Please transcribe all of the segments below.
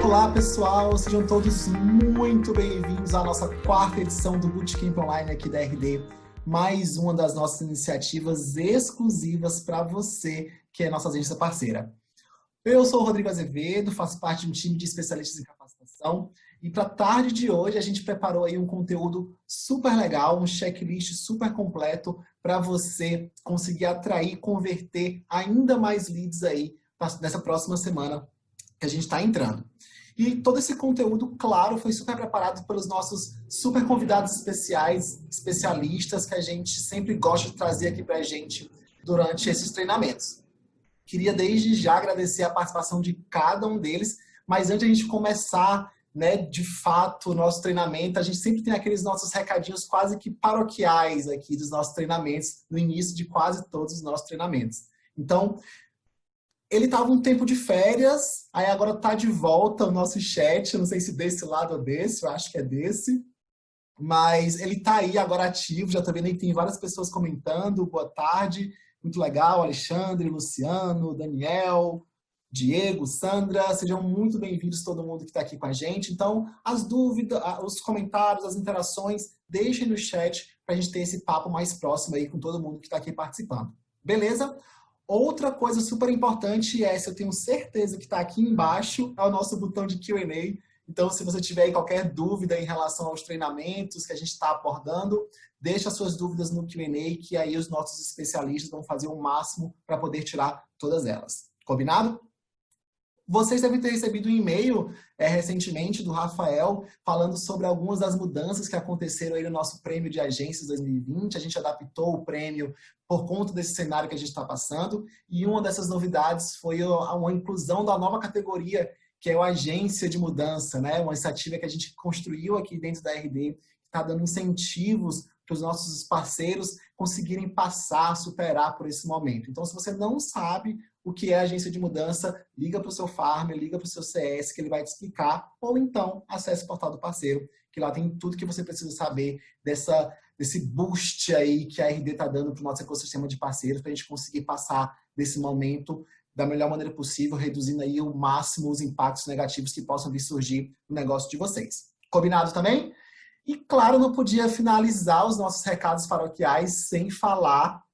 Olá, pessoal, sejam todos muito bem-vindos à nossa quarta edição do Bootcamp Online aqui da RD, mais uma das nossas iniciativas exclusivas para você, que é nossa agência parceira. Eu sou o Rodrigo Azevedo, faço parte de um time de especialistas em capacitação e para a tarde de hoje a gente preparou aí um conteúdo super legal, um checklist super completo para você conseguir atrair e converter ainda mais leads aí nessa próxima semana que a gente está entrando. E todo esse conteúdo, claro, foi super preparado pelos nossos super convidados especiais, especialistas, que a gente sempre gosta de trazer aqui para a gente durante esses treinamentos. Queria desde já agradecer a participação de cada um deles, mas antes de a gente começar, né, de fato, o nosso treinamento, a gente sempre tem aqueles nossos recadinhos quase que paroquiais aqui dos nossos treinamentos, no início de quase todos os nossos treinamentos. Então, ele estava um tempo de férias, aí agora está de volta o nosso chat, não sei se desse lado ou desse, eu acho que é desse, mas ele está aí agora ativo, já estou vendo que tem várias pessoas comentando, boa tarde, muito legal, Alexandre, Luciano, Daniel, Diego, Sandra, sejam muito bem-vindos todo mundo que está aqui com a gente. Então, as dúvidas, os comentários, as interações, deixem no chat para a gente ter esse papo mais próximo aí com todo mundo que está aqui participando. Beleza? Outra coisa super importante é, se eu tenho certeza que está aqui embaixo, é o nosso botão de Q&A. Então, se você tiver qualquer dúvida em relação aos treinamentos que a gente está abordando, deixa as suas dúvidas no Q&A, que aí os nossos especialistas vão fazer o máximo para poder tirar todas elas. Combinado? Vocês devem ter recebido um e-mail recentemente do Rafael falando sobre algumas das mudanças que aconteceram aí no nosso prêmio de agências 2020. A gente adaptou o prêmio por conta desse cenário que a gente está passando. E uma dessas novidades foi a inclusão da nova categoria, que é o Agência de Mudança, né? Uma iniciativa que a gente construiu aqui dentro da RD, que está dando incentivos para os nossos parceiros conseguirem passar, superar por esse momento. Então, se você não sabe o que é agência de mudança, liga para o seu Farmer, liga para o seu CS, que ele vai te explicar, ou então acesse o portal do parceiro, que lá tem tudo que você precisa saber desse boost aí que a RD está dando para o nosso ecossistema de parceiros, para a gente conseguir passar desse momento da melhor maneira possível, reduzindo aí ao máximo os impactos negativos que possam vir surgir no negócio de vocês. Combinado também? E, claro, não podia finalizar os nossos recados paroquiais sem falar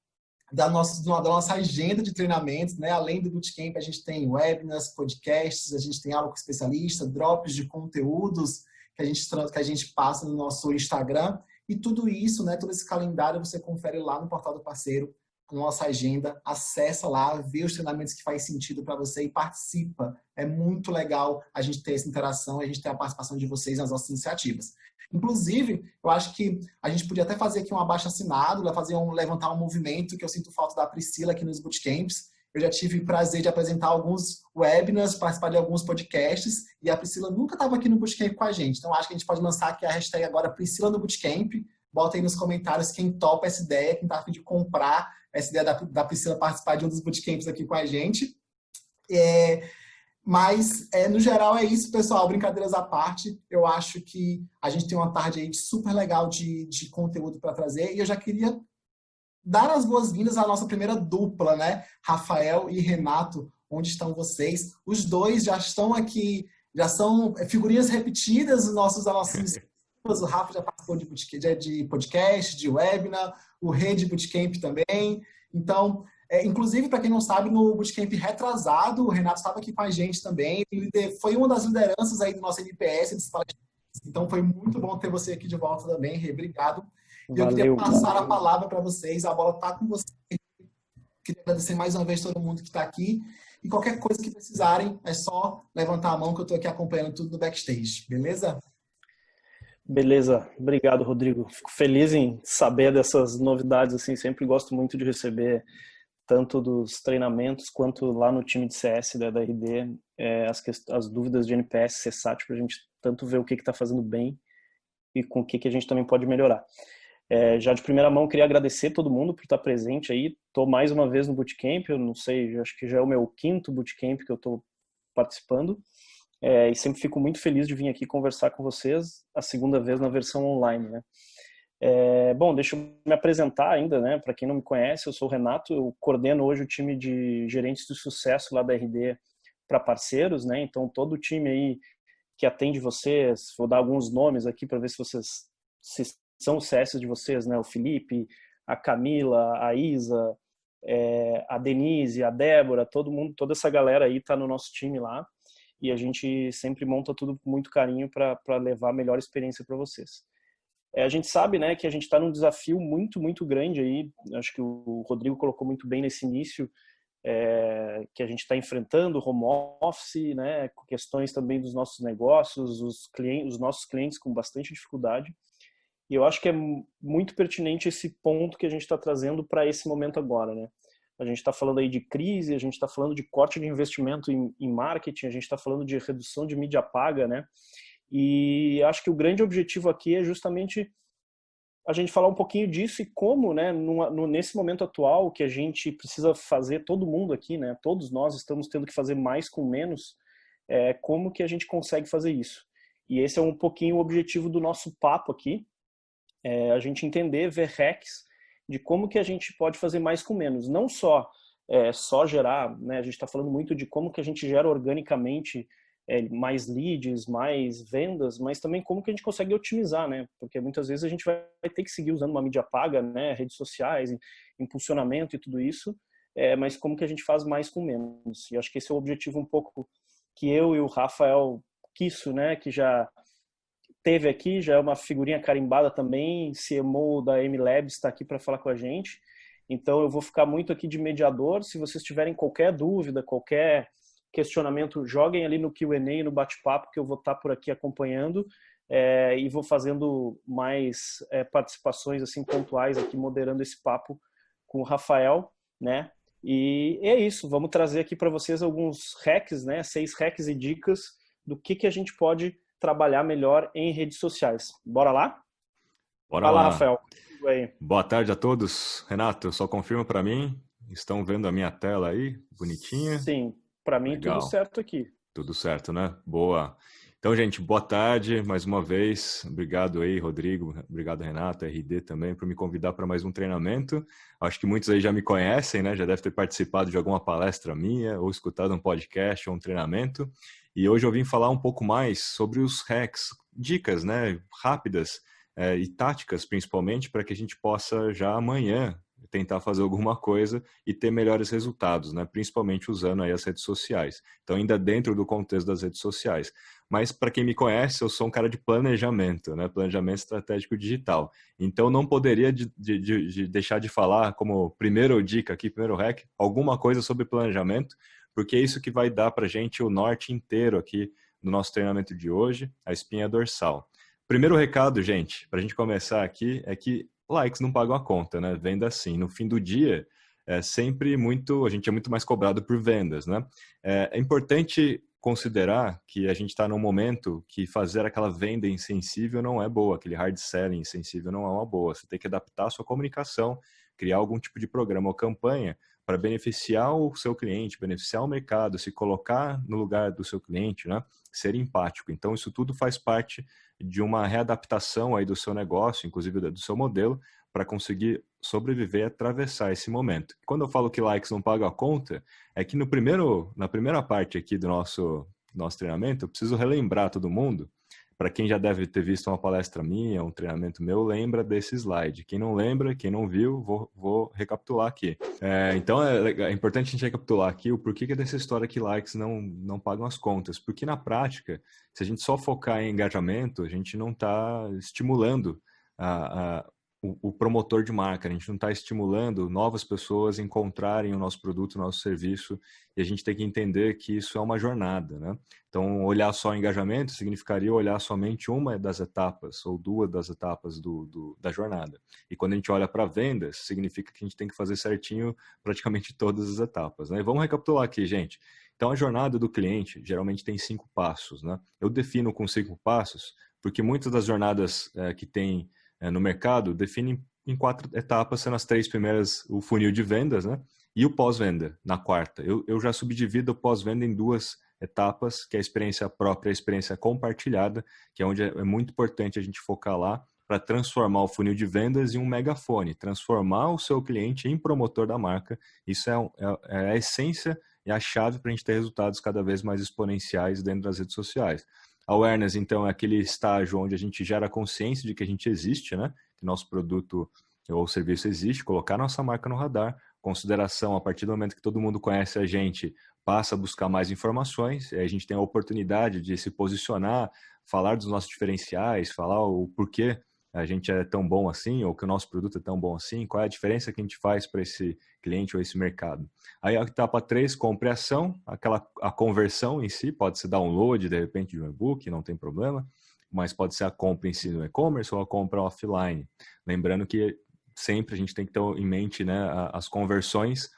da nossa agenda de treinamentos, né? Além do Bootcamp, a gente tem webinars, podcasts, a gente tem aula com especialista, drops de conteúdos que a gente passa no nosso Instagram. E tudo isso, né? Todo esse calendário você confere lá no portal do parceiro, a nossa agenda, acessa lá, vê os treinamentos que faz sentido para você e participa. É muito legal a gente ter essa interação, a gente ter a participação de vocês nas nossas iniciativas. Inclusive, eu acho que a gente podia até fazer aqui um abaixo-assinado, levantar um movimento que eu sinto falta da Priscila aqui nos bootcamps. Eu já tive o prazer de apresentar alguns webinars, participar de alguns podcasts, e a Priscila nunca estava aqui no bootcamp com a gente. Então, acho que a gente pode lançar aqui a hashtag agora Priscila no Bootcamp. Bota aí nos comentários quem topa essa ideia, quem está a fim de comprar essa ideia da Priscila participar de um dos bootcamps aqui com a gente. Mas, no geral, é isso, pessoal. Brincadeiras à parte, eu acho que a gente tem uma tarde aí super legal de conteúdo para trazer. E eu já queria dar as boas-vindas à nossa primeira dupla, né? Rafael e Renato, onde estão vocês? Os dois já estão aqui, já são figurinhas repetidas das nossas iniciativas. O Rafa já participou de podcast, de webinar, o Rei de Bootcamp também. Então, inclusive, para quem não sabe, no Bootcamp retrasado, o Renato estava aqui com a gente também. Ele foi uma das lideranças aí do nosso NPS. Então, foi muito bom ter você aqui de volta também, Rei. Obrigado. E eu queria passar a palavra para vocês. A bola está com vocês. Queria agradecer mais uma vez todo mundo que está aqui. E qualquer coisa que precisarem, é só levantar a mão que eu estou aqui acompanhando tudo no backstage. Beleza? Beleza, obrigado, Rodrigo. Fico feliz em saber dessas novidades, assim, sempre gosto muito de receber tanto dos treinamentos quanto lá no time de CS da RD, as dúvidas de NPS, CSAT, para a gente tanto ver o que está fazendo bem e com o que a gente também pode melhorar. Já de primeira mão, queria agradecer todo mundo por estar presente aí. Estou mais uma vez no Bootcamp, eu não sei, acho que já é o meu quinto Bootcamp que eu estou participando. E sempre fico muito feliz de vir aqui conversar com vocês a segunda vez na versão online, né? Bom, deixa eu me apresentar ainda, né? Para quem não me conhece, eu sou o Renato, eu coordeno hoje o time de gerentes de sucesso lá da RD para parceiros, né? Então todo o time aí que atende vocês. Vou dar alguns nomes aqui para ver se são os CS de vocês, né? O Felipe, a Camila, a Isa, a Denise, a Débora, todo mundo, toda essa galera aí está no nosso time lá. E a gente sempre monta tudo com muito carinho para levar a melhor experiência para vocês. A gente sabe, né, que a gente está num desafio muito, muito grande aí. Acho que o Rodrigo colocou muito bem nesse início, que a gente está enfrentando home office, né, com questões também dos nossos negócios, os nossos clientes com bastante dificuldade. E eu acho que é muito pertinente esse ponto que a gente está trazendo para esse momento agora, né? A gente está falando aí de crise, a gente está falando de corte de investimento em marketing, a gente está falando de redução de mídia paga, né? E acho que o grande objetivo aqui é justamente a gente falar um pouquinho disso e como, né, nesse momento atual que a gente precisa fazer, todo mundo aqui, né, todos nós estamos tendo que fazer mais com menos, como que a gente consegue fazer isso. E esse é um pouquinho o objetivo do nosso papo aqui, a gente entender, ver hacks de como que a gente pode fazer mais com menos. Não só gerar, né, a gente está falando muito de como que a gente gera organicamente mais leads, mais vendas, mas também como que a gente consegue otimizar, né? Porque muitas vezes a gente vai ter que seguir usando uma mídia paga, né? Redes sociais, impulsionamento e tudo isso, mas como que a gente faz mais com menos. E acho que esse é o objetivo um pouco que eu e o Rafael Kisso, né? Que já teve aqui, já é uma figurinha carimbada também, CMO da MLabs, está aqui para falar com a gente. Então eu vou ficar muito aqui de mediador. Se vocês tiverem qualquer dúvida, qualquer questionamento, joguem ali no Q&A, no bate-papo, que eu vou estar por aqui acompanhando e vou fazendo mais participações assim pontuais aqui, moderando esse papo com o Rafael, né? E é isso, vamos trazer aqui para vocês alguns hacks, né? 6 hacks e dicas do que a gente pode trabalhar melhor em redes sociais. Bora lá? Bora Fala, lá. Rafael. Aí. Boa tarde a todos. Renato, só confirma para mim, estão vendo a minha tela aí, bonitinha? Sim, para mim Legal. tudo certo aqui. Tudo certo, né? Boa. Então, gente, boa tarde mais uma vez. Obrigado aí, Rodrigo. Obrigado, Renato, RD também, por me convidar para mais um treinamento. Acho que muitos aí já me conhecem, né? Já deve ter participado de alguma palestra minha ou escutado um podcast ou um treinamento. E hoje eu vim falar um pouco mais sobre os hacks, dicas, né? Rápidas e táticas, principalmente, para que a gente possa já amanhã tentar fazer alguma coisa e ter melhores resultados, né? Principalmente usando aí as redes sociais. Então, ainda dentro do contexto das redes sociais. Mas, para quem me conhece, eu sou um cara de planejamento, né? Planejamento estratégico digital. Então, não poderia de deixar de falar, como primeira dica aqui, primeiro hack, alguma coisa sobre planejamento, porque é isso que vai dar para a gente o norte inteiro aqui no nosso treinamento de hoje, a espinha dorsal. Primeiro recado, gente, para a gente começar aqui, é que likes não pagam a conta, né? Venda sim. No fim do dia, a gente é muito mais cobrado por vendas, né? É importante considerar que a gente está num momento que fazer aquela venda insensível não é boa, aquele hard selling insensível não é uma boa. Você tem que adaptar a sua comunicação, criar algum tipo de programa ou campanha para beneficiar o seu cliente, beneficiar o mercado, se colocar no lugar do seu cliente, né? Ser empático. Então, isso tudo faz parte de uma readaptação aí do seu negócio, inclusive do seu modelo, para conseguir sobreviver e atravessar esse momento. Quando eu falo que likes não pagam a conta, é que na primeira parte aqui do nosso treinamento, eu preciso relembrar todo mundo. Para quem já deve ter visto uma palestra minha, um treinamento meu, lembra desse slide. Quem não lembra, quem não viu, vou recapitular aqui. Então, é importante a gente recapitular aqui o porquê que é dessa história que likes não pagam as contas. Porque, na prática, se a gente só focar em engajamento, a gente não está estimulando o promotor de marca, a gente não está estimulando novas pessoas a encontrarem o nosso produto, o nosso serviço, e a gente tem que entender que isso é uma jornada, né? Então, olhar só o engajamento significaria olhar somente uma das etapas, ou duas das etapas da jornada. E quando a gente olha para vendas, significa que a gente tem que fazer certinho praticamente todas as etapas, né? E vamos recapitular aqui, gente. Então, a jornada do cliente geralmente tem 5 passos, né? Eu defino com 5 passos, porque muitas das jornadas que tem no mercado definem em 4 etapas, sendo as 3 primeiras o funil de vendas, né? E o pós-venda, na quarta. Eu já subdivido o pós-venda em 2 etapas, que é a experiência própria e a experiência compartilhada, que é onde é muito importante a gente focar lá para transformar o funil de vendas em um megafone, transformar o seu cliente em promotor da marca. Isso é a essência e a chave para a gente ter resultados cada vez mais exponenciais dentro das redes sociais. Awareness, então, é aquele estágio onde a gente gera consciência de que a gente existe, né? Que nosso produto ou serviço existe, colocar nossa marca no radar. Consideração, a partir do momento que todo mundo conhece a gente, passa a buscar mais informações, e aí a gente tem a oportunidade de se posicionar, falar dos nossos diferenciais, falar o porquê a gente é tão bom assim, ou que o nosso produto é tão bom assim, qual é a diferença que a gente faz para esse cliente ou esse mercado. Aí a etapa 3, compreensão, a conversão em si, pode ser download, de repente, de um e-book, não tem problema, mas pode ser a compra em si no e-commerce ou a compra offline. Lembrando que sempre a gente tem que ter em mente, né, as conversões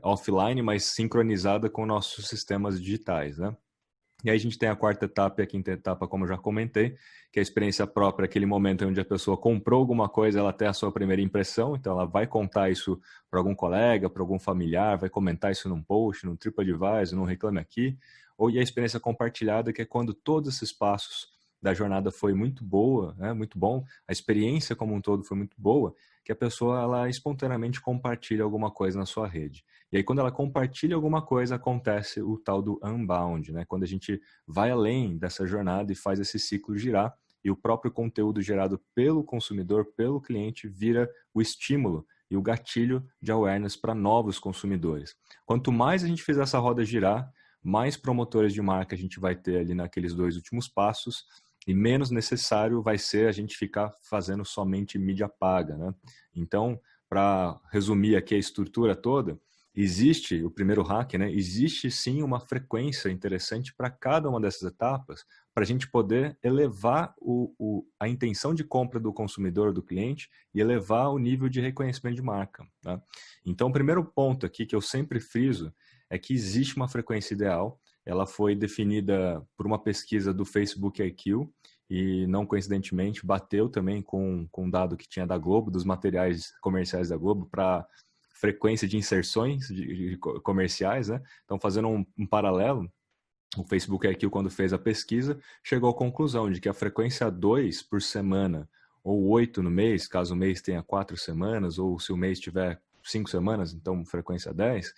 offline, mas sincronizada com nossos sistemas digitais, né? E aí a gente tem a quarta etapa e a quinta etapa, como eu já comentei, que é a experiência própria, aquele momento onde a pessoa comprou alguma coisa, ela tem a sua primeira impressão, então ela vai contar isso para algum colega, para algum familiar, vai comentar isso num post, num TripAdvisor, num Reclame Aqui, e a experiência compartilhada, que é quando todos esses passos da jornada foi muito boa, né, muito bom, a experiência como um todo foi muito boa, que a pessoa ela espontaneamente compartilha alguma coisa na sua rede. E aí, quando ela compartilha alguma coisa, acontece o tal do unbound, né? Quando a gente vai além dessa jornada e faz esse ciclo girar, e o próprio conteúdo gerado pelo consumidor, pelo cliente, vira o estímulo e o gatilho de awareness para novos consumidores. Quanto mais a gente fizer essa roda girar, mais promotores de marca a gente vai ter ali naqueles 2 últimos passos, e menos necessário vai ser a gente ficar fazendo somente mídia paga, né? Então, para resumir aqui a estrutura toda, existe o primeiro hack, né? Existe sim uma frequência interessante para cada uma dessas etapas, para a gente poder elevar a intenção de compra do consumidor, do cliente, e elevar o nível de reconhecimento de marca, tá? Então, o primeiro ponto aqui que eu sempre friso é que existe uma frequência ideal. Ela foi definida por uma pesquisa do Facebook IQ e, não coincidentemente, bateu também com um dado que tinha da Globo, dos materiais comerciais da Globo, para frequência de inserções de comerciais, né? Então, fazendo um paralelo, o Facebook IQ, quando fez a pesquisa, chegou à conclusão de que a frequência 2 por semana, ou 8 no mês, caso o mês tenha 4 semanas, ou se o mês tiver 5 semanas, então frequência 10,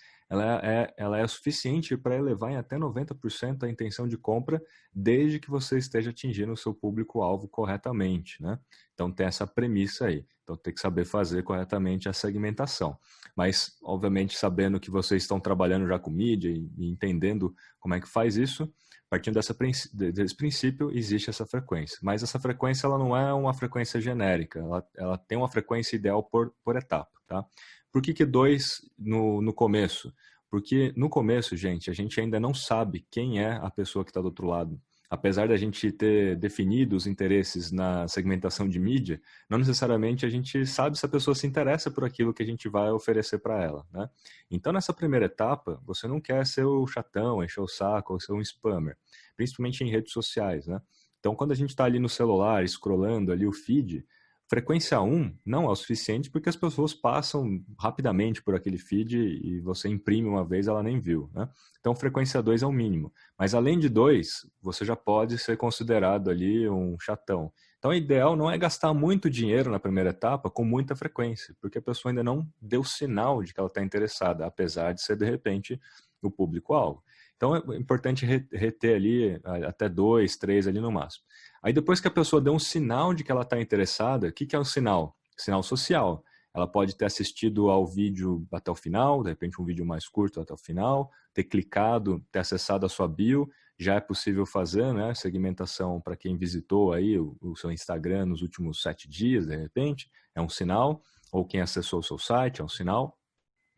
ela é suficiente para elevar em até 90% a intenção de compra, desde que você esteja atingindo o seu público-alvo corretamente, né? Então tem essa premissa aí. Então tem que saber fazer corretamente a segmentação. Mas, obviamente, sabendo que vocês estão trabalhando já com mídia e entendendo como é que faz isso, partindo desse princípio, existe essa frequência. Mas essa frequência ela não é uma frequência genérica, ela tem uma frequência ideal por etapa, tá? Por que 2 no começo? Porque no começo, gente, a gente ainda não sabe quem é a pessoa que está do outro lado. Apesar da gente ter definido os interesses na segmentação de mídia, não necessariamente a gente sabe se a pessoa se interessa por aquilo que a gente vai oferecer para ela, né? Então, nessa primeira etapa, você não quer ser o chatão, encher o saco ou ser um spammer, principalmente em redes sociais, né? Então, quando a gente está ali no celular, scrollando ali o feed, frequência 1 não é o suficiente porque as pessoas passam rapidamente por aquele feed e você imprime uma vez, ela nem viu, né? Então, frequência 2 é o mínimo. Mas além de 2, você já pode ser considerado ali um chatão. Então, o ideal não é gastar muito dinheiro na primeira etapa com muita frequência, porque a pessoa ainda não deu sinal de que ela está interessada, apesar de ser, de repente, o público-alvo. Então, é importante reter ali até 2, 3 ali no máximo. Aí depois que a pessoa deu um sinal de que ela está interessada, o que é um sinal? Sinal social. Ela pode ter assistido ao vídeo até o final, de repente um vídeo mais curto até o final, ter clicado, ter acessado a sua bio, já é possível fazer, né, segmentação para quem visitou aí o seu Instagram nos últimos 7 dias, de repente, é um sinal, ou quem acessou o seu site, é um sinal.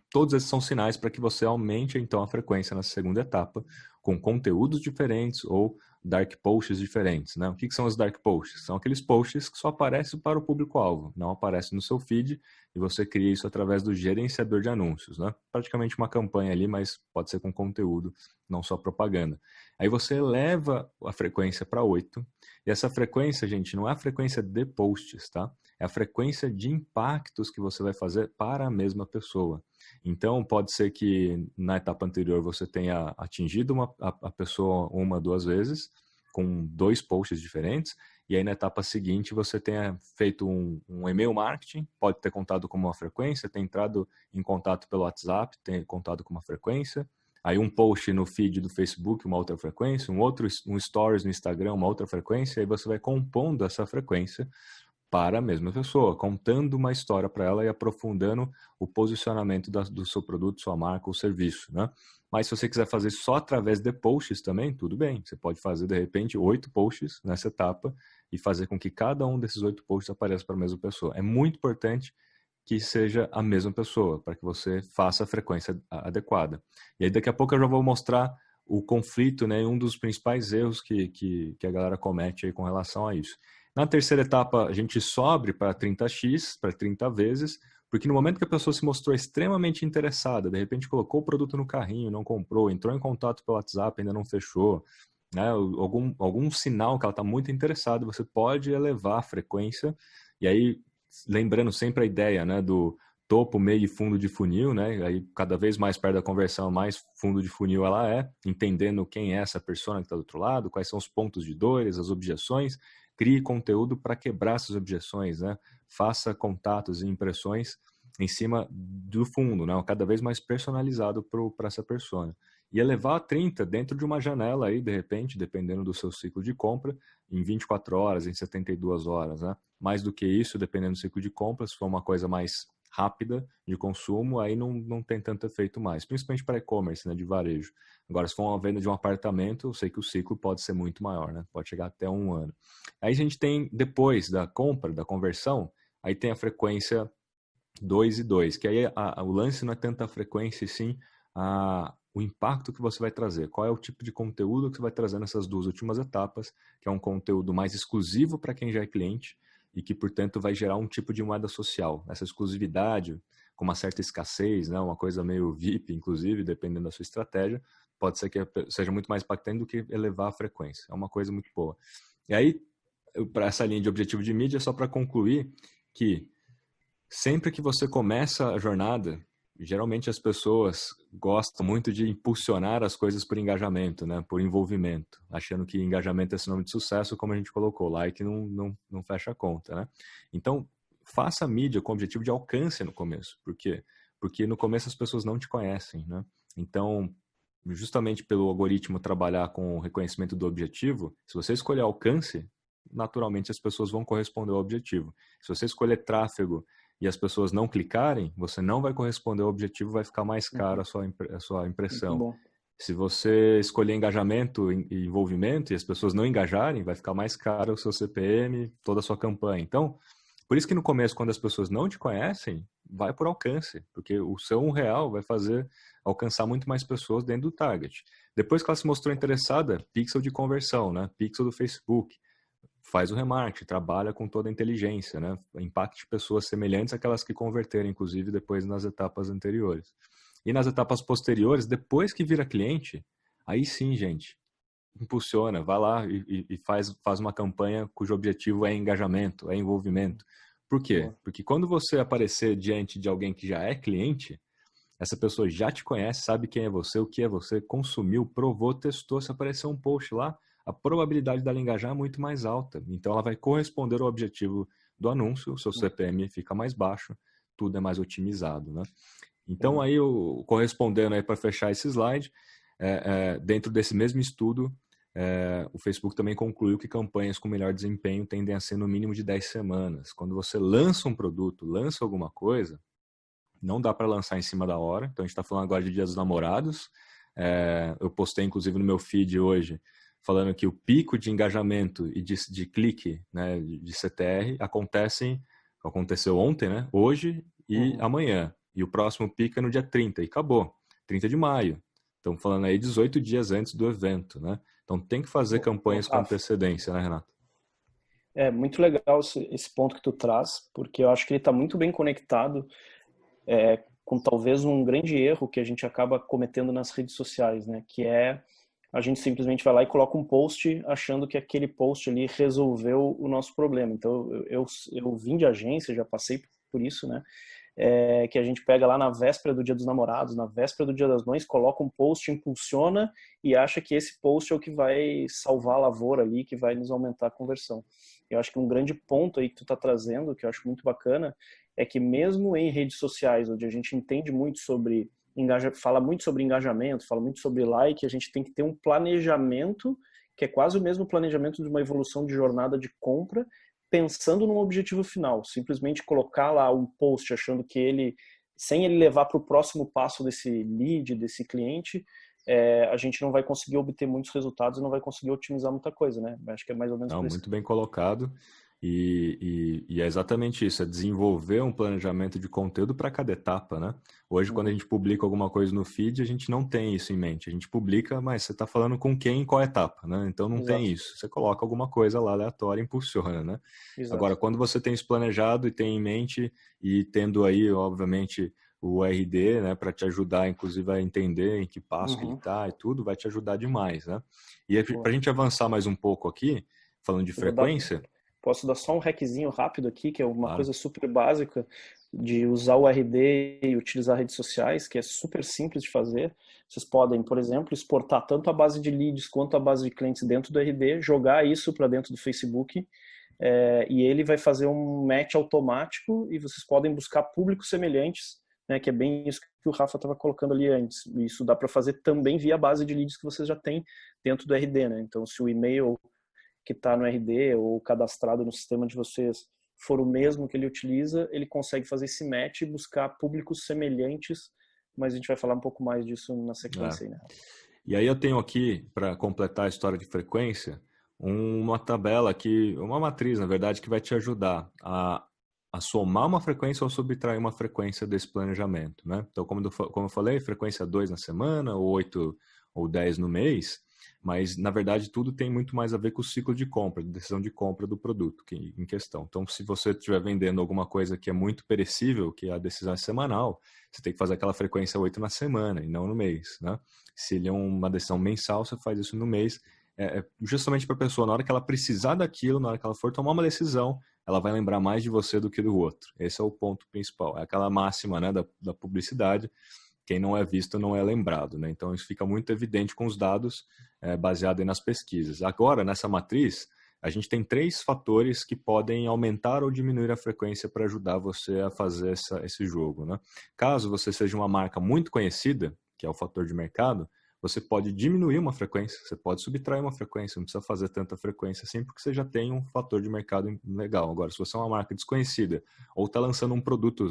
Todos esses são sinais para que você aumente, então, a frequência na segunda etapa, com conteúdos diferentes ou dark posts diferentes, né? O que são os dark posts? São aqueles posts que só aparecem para o público-alvo, não aparecem no seu feed, e você cria isso através do gerenciador de anúncios, né? Praticamente uma campanha ali, mas pode ser com conteúdo, não só propaganda. Aí você eleva a frequência para 8, e essa frequência, gente, não é a frequência de posts, tá? É a frequência de impactos que você vai fazer para a mesma pessoa. Então, pode ser que na etapa anterior você tenha atingido a pessoa 1, 2 vezes, com 2 posts diferentes, e aí na etapa seguinte você tenha feito um e-mail marketing, pode ter contado com uma frequência, ter entrado em contato pelo WhatsApp, ter contado com uma frequência, Aí um post no feed do Facebook, uma outra frequência, um stories no Instagram, uma outra frequência, e aí você vai compondo essa frequência para a mesma pessoa, contando uma história para ela e aprofundando o posicionamento do seu produto, sua marca ou serviço, né? Mas se você quiser fazer só através de posts também, tudo bem. Você pode fazer, de repente, 8 posts nessa etapa e fazer com que cada um desses 8 posts apareça para a mesma pessoa. É muito importante que seja a mesma pessoa, para que você faça a frequência adequada. E aí daqui a pouco eu já vou mostrar o conflito, né, um dos principais erros que a galera comete aí com relação a isso. Na terceira etapa, a gente sobe para 30x, para 30 vezes, porque no momento que a pessoa se mostrou extremamente interessada, de repente colocou o produto no carrinho, não comprou, entrou em contato pelo WhatsApp, ainda não fechou, né, algum sinal que ela está muito interessada, você pode elevar a frequência, e aí, lembrando sempre a ideia, né, do topo, meio e fundo de funil, né, aí cada vez mais perto da conversão, mais fundo de funil ela é, entendendo quem é essa pessoa que está do outro lado, quais são os pontos de dores, as objeções, crie conteúdo para quebrar essas objeções, né, faça contatos e impressões em cima do fundo, né, cada vez mais personalizado para essa pessoa. E elevar a 30 dentro de uma janela aí, de repente, dependendo do seu ciclo de compra, em 24 horas, em 72 horas, né? Mais do que isso, dependendo do ciclo de compra, se for uma coisa mais rápida de consumo, aí não tem tanto efeito mais, principalmente para e-commerce, né, de varejo. Agora, se for uma venda de um apartamento, eu sei que o ciclo pode ser muito maior, né? Pode chegar até 1 ano. Aí a gente tem, depois da compra, da conversão, aí tem a frequência 2 e 2, que aí o lance não é tanta frequência, e sim o impacto que você vai trazer. Qual é o tipo de conteúdo que você vai trazer nessas 2 últimas etapas, que é um conteúdo mais exclusivo para quem já é cliente e que, portanto, vai gerar um tipo de moeda social. Essa exclusividade, com uma certa escassez, né, uma coisa meio VIP, inclusive, dependendo da sua estratégia, pode ser que seja muito mais impactante do que elevar a frequência. É uma coisa muito boa. E aí, para essa linha de objetivo de mídia, só para concluir que sempre que você começa a jornada, geralmente as pessoas gostam muito de impulsionar as coisas por engajamento, né? Por envolvimento, achando que engajamento é sinônimo de sucesso, como a gente colocou, like não fecha a conta, né? Então, faça mídia com objetivo de alcance no começo. Por quê? Porque no começo as pessoas não te conhecem, né? Então, justamente pelo algoritmo trabalhar com o reconhecimento do objetivo, se você escolher alcance, naturalmente as pessoas vão corresponder ao objetivo. Se você escolher tráfego e as pessoas não clicarem, você não vai corresponder ao objetivo, vai ficar mais caro a sua impressão. Se você escolher engajamento e envolvimento e as pessoas não engajarem, vai ficar mais caro o seu CPM, toda a sua campanha. Então, por isso que no começo, quando as pessoas não te conhecem, vai por alcance, porque o seu R$1 vai fazer alcançar muito mais pessoas dentro do target. Depois que ela se mostrou interessada, pixel de conversão, né? Pixel do Facebook, faz o remarketing, trabalha com toda a inteligência, né? Impacte pessoas semelhantes àquelas que converteram, inclusive, depois nas etapas anteriores. E nas etapas posteriores, depois que vira cliente, aí sim, gente, impulsiona, vai lá e faz uma campanha cujo objetivo é engajamento, é envolvimento. Por quê? Porque quando você aparecer diante de alguém que já é cliente, essa pessoa já te conhece, sabe quem é você, o que é você, consumiu, provou, testou, se aparecer um post lá, a probabilidade dela engajar é muito mais alta. Então, ela vai corresponder ao objetivo do anúncio, o seu CPM fica mais baixo, tudo é mais otimizado, né? Então, aí, correspondendo aí para fechar esse slide, dentro desse mesmo estudo, o Facebook também concluiu que campanhas com melhor desempenho tendem a ser no mínimo de 10 semanas. Quando você lança um produto, lança alguma coisa, não dá para lançar em cima da hora. Então, a gente está falando agora de Dia dos Namorados. Eu postei, inclusive, no meu feed hoje, falando que o pico de engajamento e de clique, né, de CTR aconteceu ontem, né, hoje e amanhã. E o próximo pico é no dia 30 e acabou, 30 de maio. Estamos falando aí 18 dias antes do evento, né? Então tem que fazer campanhas com antecedência, né, Renato? É muito legal esse ponto que tu traz, porque eu acho que ele está muito bem conectado com talvez um grande erro que a gente acaba cometendo nas redes sociais, né? Que é a gente simplesmente vai lá e coloca um post achando que aquele post ali resolveu o nosso problema. Então, eu vim de agência, já passei por isso, né? Que a gente pega lá na véspera do Dia dos Namorados, na véspera do Dia das Mães, coloca um post, impulsiona e acha que esse post é o que vai salvar a lavoura ali, que vai nos aumentar a conversão. Eu acho que um grande ponto aí que tu tá trazendo, que eu acho muito bacana, é que mesmo em redes sociais, onde a gente entende muito sobre fala muito sobre engajamento, fala muito sobre like, a gente tem que ter um planejamento que é quase o mesmo planejamento de uma evolução de jornada de compra, pensando num objetivo final. Simplesmente colocar lá um post achando que ele, sem ele levar para o próximo passo desse lead, desse cliente, a gente não vai conseguir obter muitos resultados e não vai conseguir otimizar muita coisa, né? Acho que é mais ou menos Não, por isso. muito bem colocado. E é exatamente isso, é desenvolver um planejamento de conteúdo para cada etapa, né? Hoje, quando a gente publica alguma coisa no feed, a gente não tem isso em mente. A gente publica, mas você está falando com quem em qual etapa, né? Então não Exato. tem isso. Você coloca alguma coisa lá aleatória e impulsiona, né? Exato. Agora, quando você tem isso planejado e tem em mente e tendo aí, obviamente, o RD, né, para te ajudar, inclusive, a entender em que passo que ele está e tudo, vai te ajudar demais, né? E para a gente avançar mais um pouco aqui, falando de frequência... Posso dar só um hackzinho rápido aqui, que é uma Claro. coisa super básica de usar o RD e utilizar redes sociais, que é super simples de fazer. Vocês podem, por exemplo, exportar tanto a base de leads quanto a base de clientes dentro do RD, jogar isso para dentro do Facebook, e ele vai fazer um match automático e vocês podem buscar públicos semelhantes, né, que é bem isso que o Rafa estava colocando ali antes. Isso dá para fazer também via base de leads que vocês já têm dentro do RD, né? Então, se o e-mail que está no RD ou cadastrado no sistema de vocês for o mesmo que ele utiliza, ele consegue fazer esse match e buscar públicos semelhantes, mas a gente vai falar um pouco mais disso na sequência. Aí, né? E aí eu tenho aqui, para completar a história de frequência, uma tabela aqui, uma matriz, na verdade, que vai te ajudar a somar uma frequência ou subtrair uma frequência desse planejamento, né? Então, como eu falei, frequência 2 na semana, ou 8 ou 10 no mês, mas, na verdade, tudo tem muito mais a ver com o ciclo de compra, decisão de compra do produto em questão. Então, se você estiver vendendo alguma coisa que é muito perecível, que a decisão é semanal, você tem que fazer aquela frequência 8 na semana e não no mês, né? Se ele é uma decisão mensal, você faz isso no mês, justamente para a pessoa, na hora que ela precisar daquilo, na hora que ela for tomar uma decisão, ela vai lembrar mais de você do que do outro. Esse é o ponto principal. É aquela máxima, né, da publicidade. Quem não é visto não é lembrado, né? Então isso fica muito evidente com os dados baseados nas pesquisas. Agora, nessa matriz, a gente tem 3 fatores que podem aumentar ou diminuir a frequência para ajudar você a fazer esse jogo, né? Caso você seja uma marca muito conhecida, que é o fator de mercado, você pode diminuir uma frequência, você pode subtrair uma frequência, não precisa fazer tanta frequência assim, porque você já tem um fator de mercado legal. Agora, se você é uma marca desconhecida ou está lançando um produto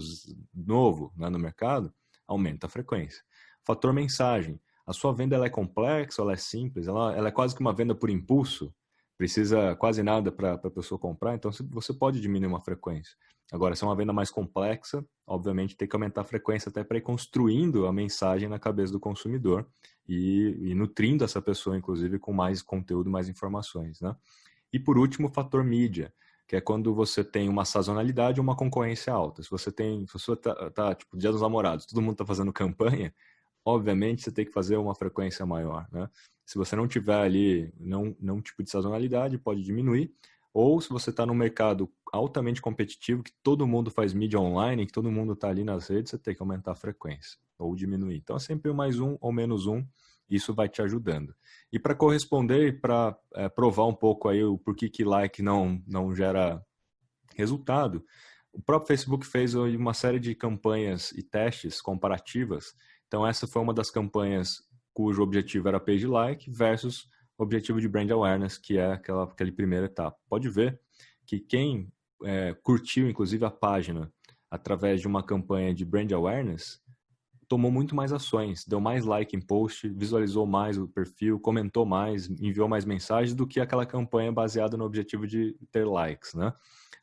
novo, né, no mercado, aumenta a frequência. Fator mensagem. A sua venda ela é complexa, ela é simples, ela é quase que uma venda por impulso, precisa quase nada para a pessoa comprar, então você pode diminuir uma frequência. Agora, se é uma venda mais complexa, obviamente tem que aumentar a frequência até para ir construindo a mensagem na cabeça do consumidor e nutrindo essa pessoa, inclusive, com mais conteúdo, mais informações, né? E por último, o fator mídia, que é quando você tem uma sazonalidade ou uma concorrência alta. Se você tá tipo, Dia dos Namorados, todo mundo está fazendo campanha, obviamente você tem que fazer uma frequência maior, né? Se você não tiver ali não tipo de sazonalidade, pode diminuir. Ou se você está num mercado altamente competitivo, que todo mundo faz mídia online, que todo mundo está ali nas redes, você tem que aumentar a frequência ou diminuir. Então é sempre mais um ou menos um, isso vai te ajudando. E para corresponder e para provar um pouco aí o porquê que like não gera resultado, o próprio Facebook fez uma série de campanhas e testes comparativas. Então essa foi uma das campanhas cujo objetivo era page like versus objetivo de brand awareness, que é aquela primeira etapa. Pode ver que quem curtiu, inclusive, a página através de uma campanha de brand awareness, tomou muito mais ações, deu mais like em post, visualizou mais o perfil, comentou mais, enviou mais mensagens do que aquela campanha baseada no objetivo de ter likes, né?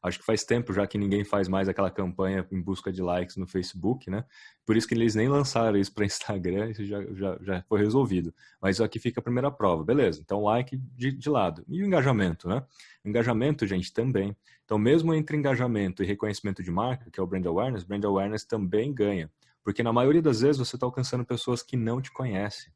Acho que faz tempo já que ninguém faz mais aquela campanha em busca de likes no Facebook, né? Por isso que eles nem lançaram isso para Instagram, isso já foi resolvido. Mas aqui fica a primeira prova, beleza? Então, like de lado. E o engajamento, né? O engajamento, gente, também. Então, mesmo entre engajamento e reconhecimento de marca, que é o brand awareness também ganha. Porque na maioria das vezes você está alcançando pessoas que não te conhecem.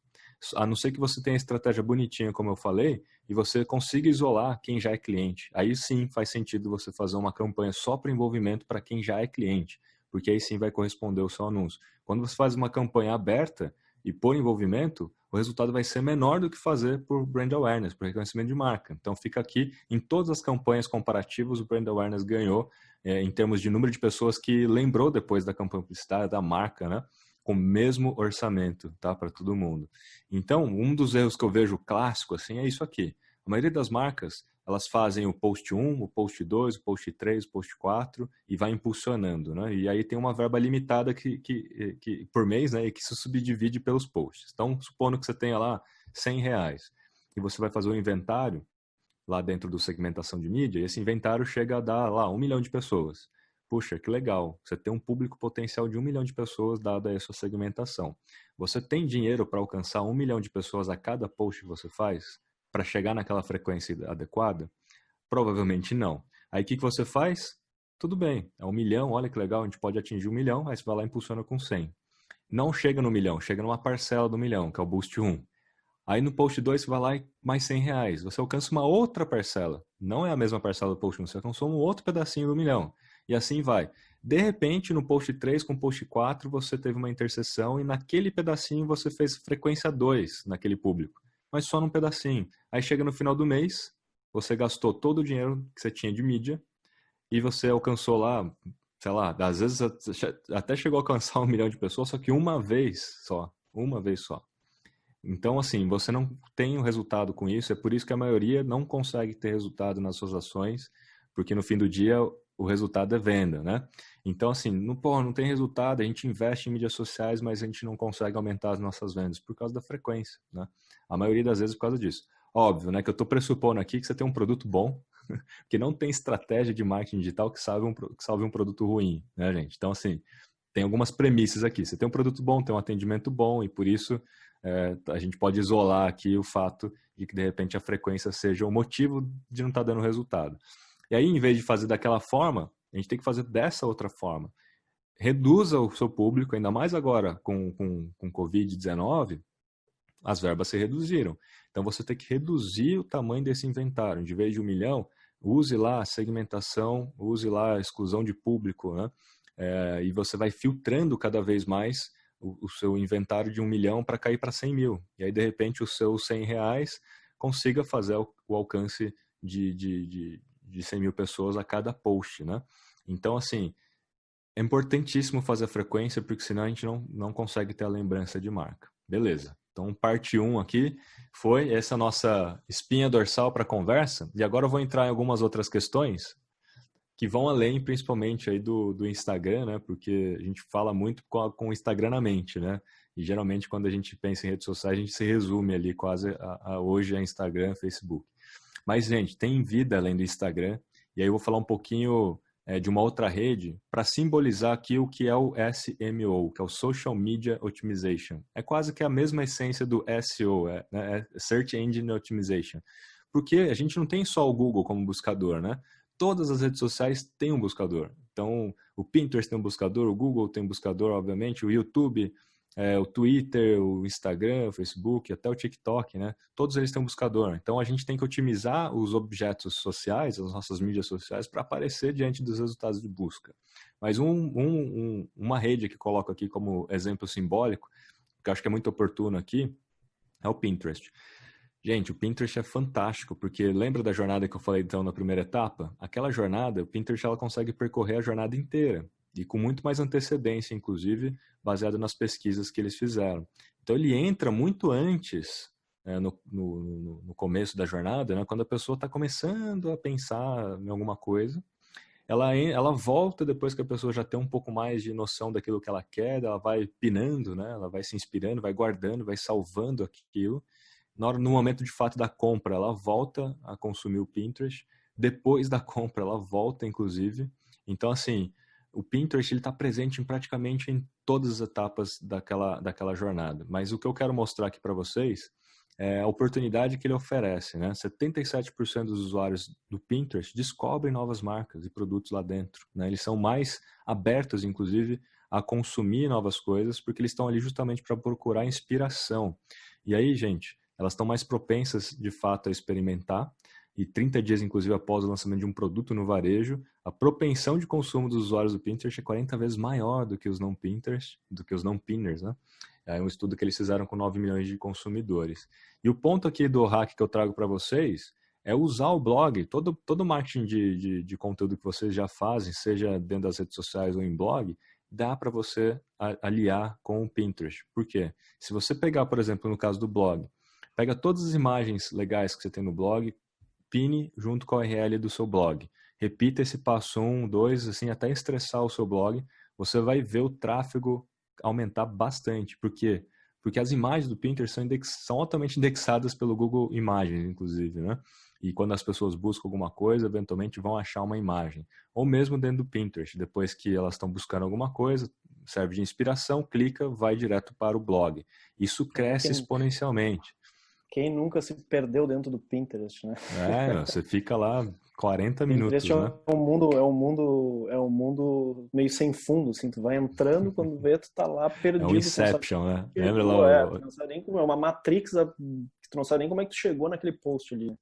A não ser que você tenha estratégia bonitinha, como eu falei, e você consiga isolar quem já é cliente. Aí sim faz sentido você fazer uma campanha só para envolvimento para quem já é cliente, porque aí sim vai corresponder o seu anúncio. Quando você faz uma campanha aberta e por envolvimento, o resultado vai ser menor do que fazer por brand awareness, por reconhecimento de marca. Então fica aqui, em todas as campanhas comparativas, o brand awareness ganhou em termos de número de pessoas que lembrou depois da campanha publicitária, da marca, né? com o mesmo orçamento, tá? Para todo mundo. Então, um dos erros que eu vejo clássico, assim, é isso aqui. A maioria das marcas, elas fazem o post 1, o post 2, o post 3, o post 4 e vai impulsionando, né? E aí tem uma verba limitada que por mês, né? E que se subdivide pelos posts. Então, supondo que você tenha lá R$100 e você vai fazer um inventário lá dentro do segmentação de mídia, e esse inventário chega a dar lá 1 milhão de pessoas. Puxa, que legal. Você tem um público potencial de 1 milhão de pessoas dada a sua segmentação. Você tem dinheiro para alcançar 1 milhão de pessoas a cada post que você faz? Para chegar naquela frequência adequada? Provavelmente não. Aí o que você faz? Tudo bem, é 1 milhão, olha que legal, a gente pode atingir 1 milhão, aí você vai lá e impulsiona com 100. Não chega no milhão, chega numa parcela do milhão, que é o Boost 1. Aí no post 2 você vai lá e mais R$100. Você alcança uma outra parcela. Não é a mesma parcela do post 1, você alcançou um outro pedacinho do milhão. E assim vai. De repente, no post 3 com o post 4, você teve uma interseção e naquele pedacinho você fez frequência 2 naquele público. Mas só num pedacinho. Aí chega no final do mês, você gastou todo o dinheiro que você tinha de mídia e você alcançou lá, sei lá, às vezes até chegou a alcançar 1 milhão de pessoas, só que uma vez só. Uma vez só. Então, assim, você não tem um resultado com isso, é por isso que a maioria não consegue ter resultado nas suas ações, porque no fim do dia o resultado é venda, né? Então, assim, não tem resultado, a gente investe em mídias sociais, mas a gente não consegue aumentar as nossas vendas por causa da frequência, né? A maioria das vezes por causa disso. Óbvio, né, que eu estou pressupondo aqui que você tem um produto bom, porque não tem estratégia de marketing digital que salve um produto ruim, né, gente? Então, assim, tem algumas premissas aqui. Você tem um produto bom, tem um atendimento bom, e por isso a gente pode isolar aqui o fato de que, de repente, a frequência seja o motivo de não estar dando resultado. E aí, em vez de fazer daquela forma, a gente tem que fazer dessa outra forma. Reduza o seu público, ainda mais agora com Covid-19, as verbas se reduziram. Então, você tem que reduzir o tamanho desse inventário. De vez de 1 milhão, use lá a segmentação, use lá a exclusão de público, né? E você vai filtrando cada vez mais o seu inventário de 1 milhão para cair para 100 mil. E aí, de repente, os seus R$100 consiga fazer o alcance de 100 mil pessoas a cada post, né? Então, assim, é importantíssimo fazer a frequência, porque senão a gente não consegue ter a lembrança de marca. Beleza. Então, parte 1 aqui foi essa nossa espinha dorsal para a conversa. E agora eu vou entrar em algumas outras questões que vão além, principalmente, aí do Instagram, né? Porque a gente fala muito com o Instagram na mente, né? E geralmente, quando a gente pensa em redes sociais, a gente se resume ali quase hoje a Instagram, Facebook. Mas, gente, tem vida além do Instagram. E aí eu vou falar um pouquinho de uma outra rede para simbolizar aqui o que é o SMO, que é o Social Media Optimization. É quase que a mesma essência do SEO, né? Search Engine Optimization. Porque a gente não tem só o Google como buscador, né? Todas as redes sociais têm um buscador. Então, o Pinterest tem um buscador, o Google tem um buscador, obviamente, o YouTube, o Twitter, o Instagram, o Facebook, até o TikTok, né? Todos eles têm um buscador. Então, a gente tem que otimizar os objetos sociais, as nossas mídias sociais, para aparecer diante dos resultados de busca. Mas uma rede que coloco aqui como exemplo simbólico, que eu acho que é muito oportuno aqui, é o Pinterest. Gente, o Pinterest é fantástico, porque lembra da jornada que eu falei então na primeira etapa? Aquela jornada, o Pinterest ela consegue percorrer a jornada inteira e com muito mais antecedência, inclusive, baseado nas pesquisas que eles fizeram. Então ele entra muito antes, no começo da jornada, né, quando a pessoa está começando a pensar em alguma coisa. Ela volta depois que a pessoa já tem um pouco mais de noção daquilo que ela quer, ela vai pinando, né, ela vai se inspirando, vai guardando, vai salvando aquilo. No momento de fato da compra, ela volta a consumir o Pinterest. Depois da compra, ela volta, inclusive. Então, assim, o Pinterest está presente praticamente em todas as etapas daquela jornada. Mas o que eu quero mostrar aqui para vocês é a oportunidade que ele oferece, né? 77% dos usuários do Pinterest descobrem novas marcas e produtos lá dentro, né? Eles são mais abertos, inclusive, a consumir novas coisas, porque eles estão ali justamente para procurar inspiração. E aí, gente, elas estão mais propensas, de fato, a experimentar. E 30 dias, inclusive, após o lançamento de um produto no varejo, a propensão de consumo dos usuários do Pinterest é 40 vezes maior do que os não Pinterest, do que os não Pinners, né? É um estudo que eles fizeram com 9 milhões de consumidores. E o ponto aqui do hack que eu trago para vocês é usar o blog, todo marketing de conteúdo que vocês já fazem, seja dentro das redes sociais ou em blog, dá para você aliar com o Pinterest. Por quê? Se você pegar, por exemplo, no caso do blog, pega todas as imagens legais que você tem no blog, pine junto com a URL do seu blog. Repita esse passo 1, 2, assim, até estressar o seu blog. Você vai ver o tráfego aumentar bastante. Por quê? Porque as imagens do Pinterest são altamente indexadas pelo Google Imagens, inclusive, né? E quando as pessoas buscam alguma coisa, eventualmente vão achar uma imagem. Ou mesmo dentro do Pinterest, depois que elas estão buscando alguma coisa, serve de inspiração, clica, vai direto para o blog. Isso cresce exponencialmente. Quem nunca se perdeu dentro do Pinterest, né? Você fica lá 40 minutos, Pinterest né? é um mundo meio sem fundo, assim, tu vai entrando, quando vê, tu tá lá perdido. É um Inception, né? Lembra lá? Tu não sabe nem como, é uma Matrix, tu não sabe nem como é que tu chegou naquele post ali.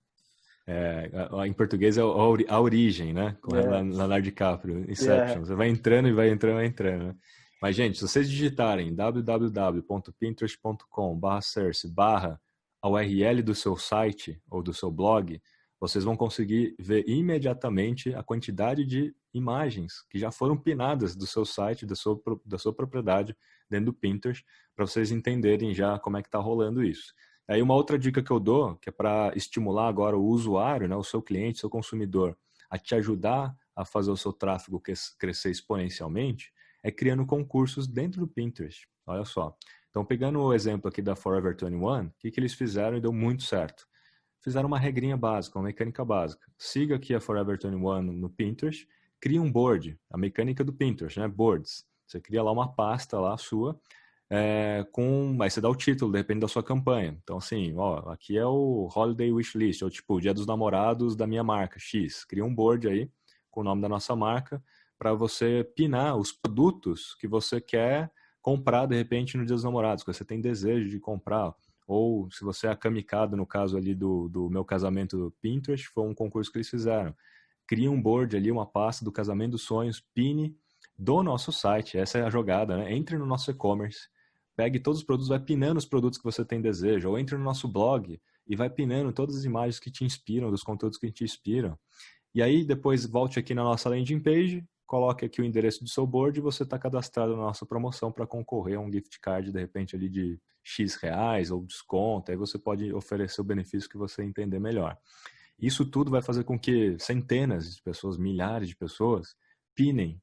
Em português é a origem, né? Com Leonardo DiCaprio, Inception. Você vai entrando e vai entrando, né? Mas, gente, se vocês digitarem www.pinterest.com/search/ a URL do seu site ou do seu blog, vocês vão conseguir ver imediatamente a quantidade de imagens que já foram pinadas do seu site, da sua propriedade dentro do Pinterest, para vocês entenderem já como é que está rolando isso. Aí uma outra dica que eu dou, que é para estimular agora o usuário, né, o seu cliente, seu consumidor, a te ajudar a fazer o seu tráfego crescer exponencialmente, é criando concursos dentro do Pinterest. Olha só. Então, pegando o exemplo aqui da Forever 21, o que eles fizeram e deu muito certo? Fizeram uma regrinha básica, uma mecânica básica. Siga aqui a Forever 21 no Pinterest, cria um board, a mecânica do Pinterest, né? Boards. Você cria lá uma pasta lá sua, aí você dá o título, depende da sua campanha. Então, assim, ó, aqui é o Holiday Wishlist, ou tipo, o Dia dos Namorados da minha marca, X. Cria um board aí, com o nome da nossa marca, para você pinar os produtos que você quer comprar, de repente, no Dia dos Namorados, que você tem desejo de comprar. Ou se você é kamikado, no caso ali do meu casamento do Pinterest, foi um concurso que eles fizeram. Cria um board ali, uma pasta do casamento dos sonhos, pine do nosso site. Essa é a jogada, né? Entre no nosso e-commerce, pegue todos os produtos, vai pinando os produtos que você tem desejo. Ou entre no nosso blog e vai pinando todas as imagens que te inspiram, dos conteúdos que te inspiram. E aí, depois, volte aqui na nossa landing page, coloque aqui o endereço do seu board e você está cadastrado na nossa promoção para concorrer a um gift card, de repente, ali de X reais ou desconto. Aí você pode oferecer o benefício que você entender melhor. Isso tudo vai fazer com que centenas de pessoas, milhares de pessoas, pinem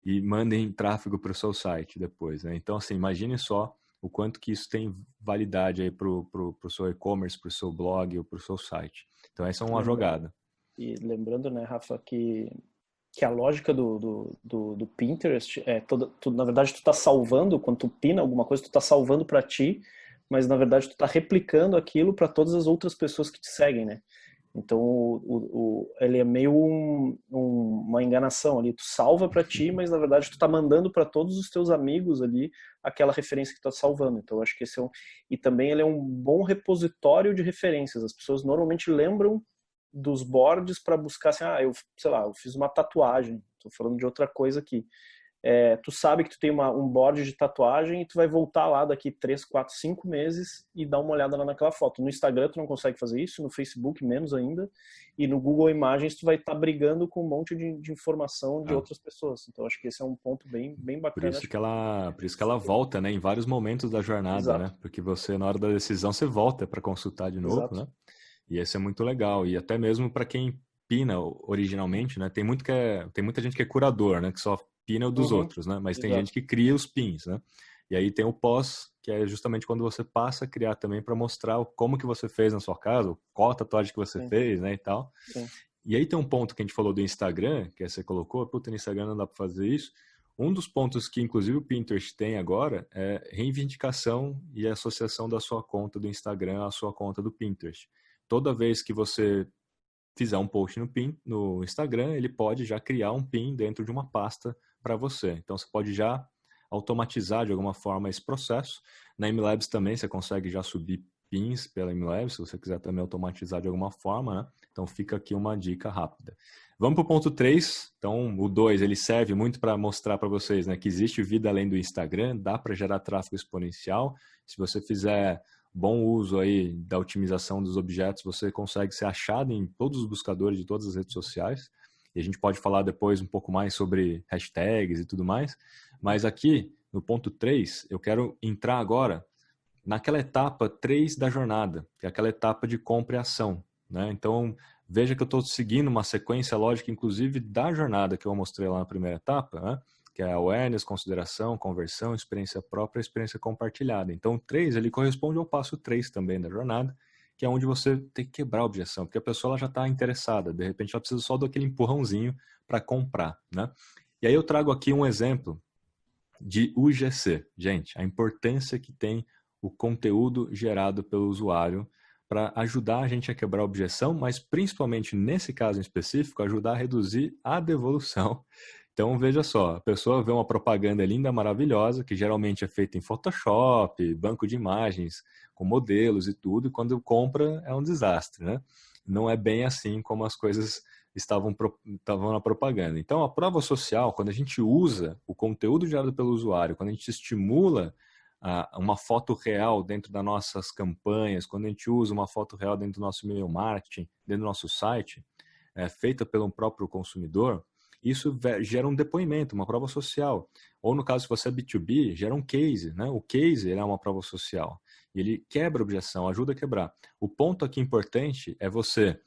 e mandem tráfego para o seu site depois, né? Então, assim, imagine só o quanto que isso tem validade aí para o seu e-commerce, para o seu blog ou para o seu site. Então, essa é uma jogada. E lembrando, né, Rafa, que a lógica do Pinterest é na verdade, tu tá salvando, quando tu pina alguma coisa, tu tá salvando para ti, mas na verdade tu tá replicando aquilo para todas as outras pessoas que te seguem, né? Então ele é meio uma enganação ali, tu salva para ti, mas na verdade tu tá mandando para todos os teus amigos ali aquela referência que tu tá salvando. Então eu acho que esse e também ele é um bom repositório de referências. As pessoas normalmente lembram dos boards para buscar assim, eu fiz uma tatuagem, tô falando de outra coisa aqui. Tu sabe que tu tem um board de tatuagem e tu vai voltar lá daqui 3, 4, 5 meses e dar uma olhada lá naquela foto. No Instagram tu não consegue fazer isso, no Facebook menos ainda, e no Google Imagens tu vai estar brigando com um monte de informação de outras pessoas. Então acho que esse é um ponto bem bacana. Por isso que ela volta, né, em vários momentos da jornada. Exato. Né? Porque você, na hora da decisão, você volta para consultar de novo, né? E esse é muito legal. E até mesmo para quem pina originalmente, né? Tem muita gente que é curador, né? Que só pina o dos outros, né? Mas tem gente que cria os pins, né? E aí tem o pós, que é justamente quando você passa a criar também para mostrar como que você fez na sua casa, qual a tatuagem que você fez, né? E tal. Sim. E aí tem um ponto que a gente falou do Instagram, que você colocou, no Instagram não dá para fazer isso. Um dos pontos que, inclusive, o Pinterest tem agora é reivindicação e associação da sua conta do Instagram à sua conta do Pinterest. Toda vez que você fizer um post no Instagram, ele pode já criar um pin dentro de uma pasta para você. Então, você pode já automatizar de alguma forma esse processo. Na MLabs também você consegue já subir pins pela MLabs, se você quiser também automatizar de alguma forma, né? Então, fica aqui uma dica rápida. Vamos para o ponto 3. Então, o 2, ele serve muito para mostrar para vocês, né, que existe vida além do Instagram, dá para gerar tráfego exponencial. Se você fizer bom uso aí da otimização dos objetos, você consegue ser achado em todos os buscadores de todas as redes sociais. E a gente pode falar depois um pouco mais sobre hashtags e tudo mais. Mas aqui, no ponto 3, eu quero entrar agora naquela etapa 3 da jornada, que é aquela etapa de compra e ação, né? Então, veja que eu estou seguindo uma sequência lógica, inclusive, da jornada que eu mostrei lá na primeira etapa, né? Que é awareness, consideração, conversão, experiência própria, experiência compartilhada. Então, o 3, ele corresponde ao passo 3 também da jornada, que é onde você tem que quebrar a objeção, porque a pessoa ela já está interessada, de repente ela precisa só daquele empurrãozinho para comprar, né? E aí eu trago aqui um exemplo de UGC. Gente, a importância que tem o conteúdo gerado pelo usuário para ajudar a gente a quebrar a objeção, mas principalmente nesse caso em específico, ajudar a reduzir a devolução. Então, veja só, a pessoa vê uma propaganda linda, maravilhosa, que geralmente é feita em Photoshop, banco de imagens, com modelos e tudo, e quando compra é um desastre, né? Não é bem assim como as coisas estavam na propaganda. Então, a prova social, quando a gente usa o conteúdo gerado pelo usuário, quando a gente estimula uma foto real dentro das nossas campanhas, quando a gente usa uma foto real dentro do nosso e-mail marketing, dentro do nosso site, feita pelo próprio consumidor, isso gera um depoimento, uma prova social. Ou no caso, se você é B2B, gera um case, né? O case ele é uma prova social. E ele quebra a objeção, ajuda a quebrar. O ponto aqui importante é você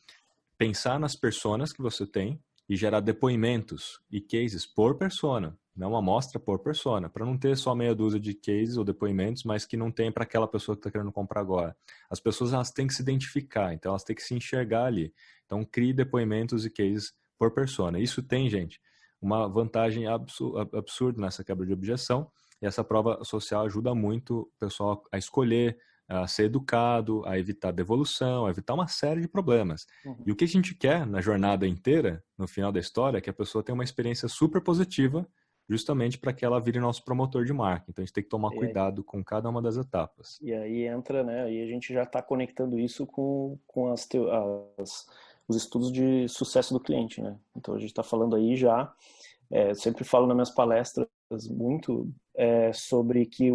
pensar nas personas que você tem e gerar depoimentos e cases por persona, não uma amostra por persona, para não ter só meia dúzia de cases ou depoimentos, mas que não tem para aquela pessoa que está querendo comprar agora. As pessoas elas têm que se identificar, então elas têm que se enxergar ali. Então crie depoimentos e cases por persona. Isso tem, gente, uma vantagem absurda nessa quebra de objeção, e essa prova social ajuda muito o pessoal a escolher, a ser educado, a evitar devolução, a evitar uma série de problemas. Uhum. E o que a gente quer na jornada inteira, no final da história, é que a pessoa tenha uma experiência super positiva, justamente para que ela vire nosso promotor de marca. Então a gente tem que tomar cuidado com cada uma das etapas. E aí entra, né? Aí a gente já está conectando isso com os estudos de sucesso do cliente, né? Então a gente está falando aí já, eu sempre falo nas minhas palestras muito sobre que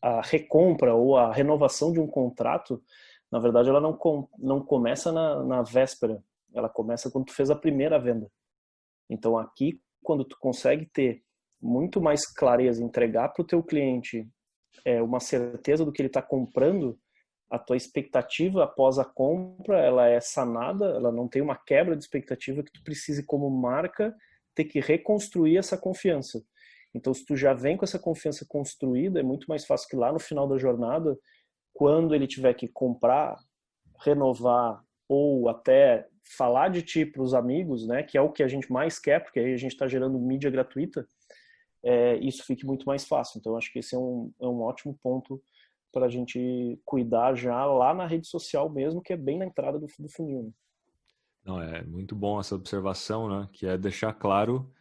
a recompra ou a renovação de um contrato, na verdade, ela não começa na véspera, ela começa quando tu fez a primeira venda. Então aqui, quando tu consegue ter muito mais clareza, entregar para o teu cliente uma certeza do que ele está comprando, a tua expectativa após a compra, ela é sanada, ela não tem uma quebra de expectativa que tu precise como marca ter que reconstruir essa confiança. Então, se tu já vem com essa confiança construída, é muito mais fácil que lá no final da jornada, quando ele tiver que comprar, renovar ou até falar de ti para os amigos, né, que é o que a gente mais quer, porque aí a gente está gerando mídia gratuita, isso fique muito mais fácil. Então, acho que esse é um ótimo ponto para a gente cuidar já lá na rede social mesmo, que é bem na entrada do funil. Né? Não, é muito bom essa observação, né? Que é deixar claro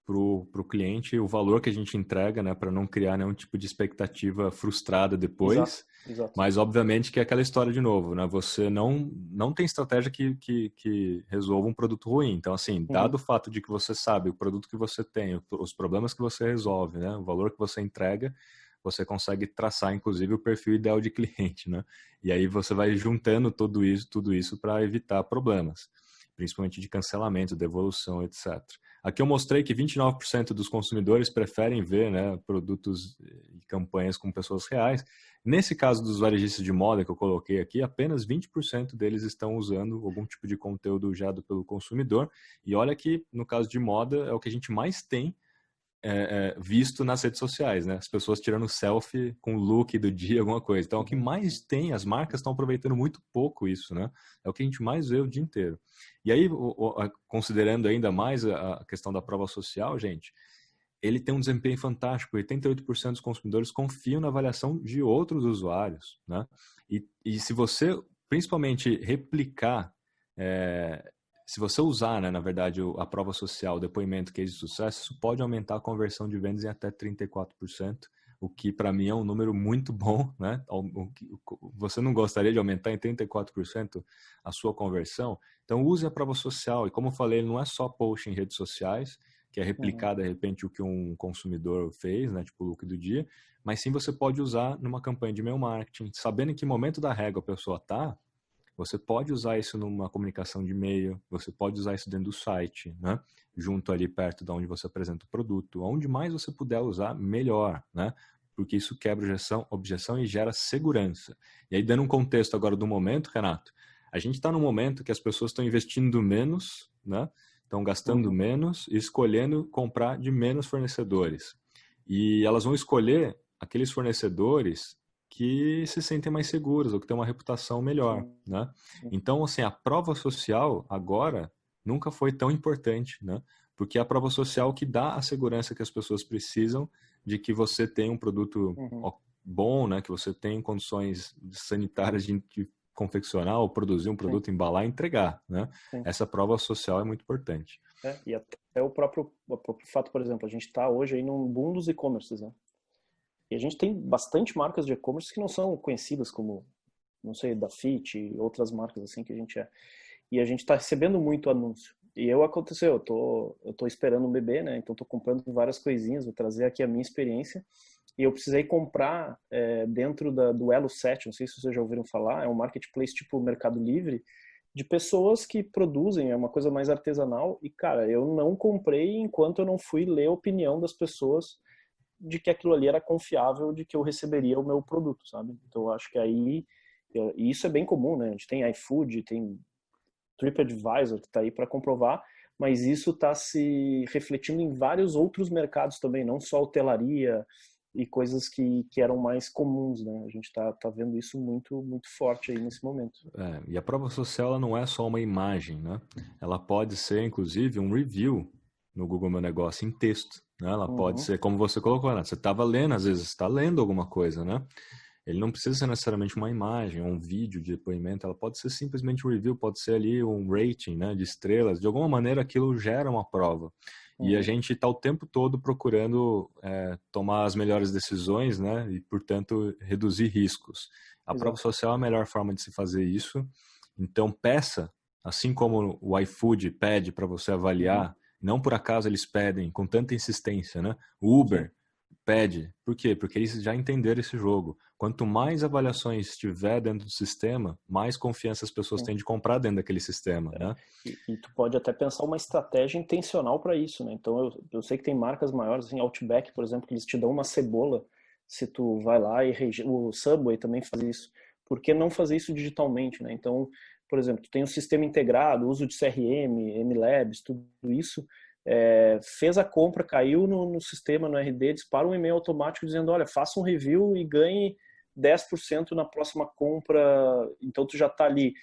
para o cliente o valor que a gente entrega, né? Para não criar nenhum tipo de expectativa frustrada depois. Exato. Mas, obviamente, que é aquela história de novo, né? Você não tem estratégia que resolva um produto ruim. Então, assim, dado o fato de que você sabe o produto que você tem, os problemas que você resolve, né? O valor que você entrega, você consegue traçar, inclusive, o perfil ideal de cliente, né? E aí você vai juntando tudo isso para evitar problemas, principalmente de cancelamento, devolução, etc. Aqui eu mostrei que 29% dos consumidores preferem ver, né, produtos e campanhas com pessoas reais. Nesse caso dos varejistas de moda que eu coloquei aqui, apenas 20% deles estão usando algum tipo de conteúdo gerado pelo consumidor. E olha que, no caso de moda, é o que a gente mais tem visto nas redes sociais, né? As pessoas tirando selfie com o look do dia, alguma coisa. Então, o que mais tem, as marcas estão aproveitando muito pouco isso, né? É o que a gente mais vê o dia inteiro. E aí, considerando ainda mais a questão da prova social, gente, ele tem um desempenho fantástico. 88% dos consumidores confiam na avaliação de outros usuários, né? E se você, principalmente, replicar se você usar, né, na verdade, a prova social, o depoimento, case de sucesso, isso pode aumentar a conversão de vendas em até 34%, o que para mim é um número muito bom, né? Você não gostaria de aumentar em 34% a sua conversão? Então use a prova social, e como eu falei, não é só post em redes sociais, que é replicar de repente o que um consumidor fez, né, tipo o look do dia, mas sim você pode usar numa campanha de e-mail marketing, sabendo em que momento da régua a pessoa está, Você pode usar isso numa comunicação de e-mail, você pode usar isso dentro do site, né? Junto ali perto de onde você apresenta o produto. Onde mais você puder usar, melhor, né? Porque isso quebra objeção e gera segurança. E aí, dando um contexto agora do momento, Renato, a gente está num momento que as pessoas estão investindo menos, né? Estão gastando menos e escolhendo comprar de menos fornecedores. E elas vão escolher aqueles fornecedores que se sentem mais seguros ou que têm uma reputação melhor, né? Então, assim, a prova social agora nunca foi tão importante, né? Porque é a prova social que dá a segurança que as pessoas precisam de que você tem um produto bom, né? Que você tem condições sanitárias de confeccionar ou produzir um produto, embalar e entregar, né? Essa prova social é muito importante. E até o próprio fato, por exemplo, a gente está hoje aí num boom dos e-commerces, né? E a gente tem bastante marcas de e-commerce que não são conhecidas como, não sei, da Fit e outras marcas assim que a gente é. E a gente está recebendo muito anúncio. E aconteceu, eu tô esperando um bebê, né? Então tô comprando várias coisinhas, vou trazer aqui a minha experiência. E eu precisei comprar dentro do Elo7, não sei se vocês já ouviram falar, é um marketplace tipo Mercado Livre, de pessoas que produzem, é uma coisa mais artesanal. E, cara, eu não comprei enquanto eu não fui ler a opinião das pessoas de que aquilo ali era confiável, de que eu receberia o meu produto, sabe? Então, eu acho que aí, e isso é bem comum, né? A gente tem iFood, tem TripAdvisor que está aí para comprovar, mas isso está se refletindo em vários outros mercados também, não só hotelaria e coisas que eram mais comuns, né? A gente tá vendo isso muito, muito forte aí nesse momento. E a prova social ela não é só uma imagem, né? Ela pode ser, inclusive, um review no Google Meu Negócio em texto, né? Ela pode ser, como você colocou, né? Você estava lendo, às vezes está lendo alguma coisa, né? Ele não precisa ser necessariamente uma imagem, um vídeo de depoimento, ela pode ser simplesmente um review, pode ser ali um rating, né, de estrelas. De alguma maneira aquilo gera uma prova. E a gente está o tempo todo procurando tomar as melhores decisões, né, e, portanto, reduzir riscos. A prova social é a melhor forma de se fazer isso. Então, peça, assim como o iFood pede para você avaliar, não por acaso eles pedem com tanta insistência, né? O Uber pede. Por quê? Porque eles já entenderam esse jogo. Quanto mais avaliações tiver dentro do sistema, mais confiança as pessoas têm de comprar dentro daquele sistema, né? E tu pode até pensar uma estratégia intencional para isso, né? Então eu sei que tem marcas maiores, assim, Outback, por exemplo, que eles te dão uma cebola se tu vai lá e o Subway também faz isso. Por que não fazer isso digitalmente, né? Então, por exemplo, tu tem um sistema integrado, uso de CRM, MLabs, tudo isso. Fez a compra, caiu no sistema, no RD, dispara um e-mail automático dizendo, olha, faça um review e ganhe 10% na próxima compra. Então tu já está ali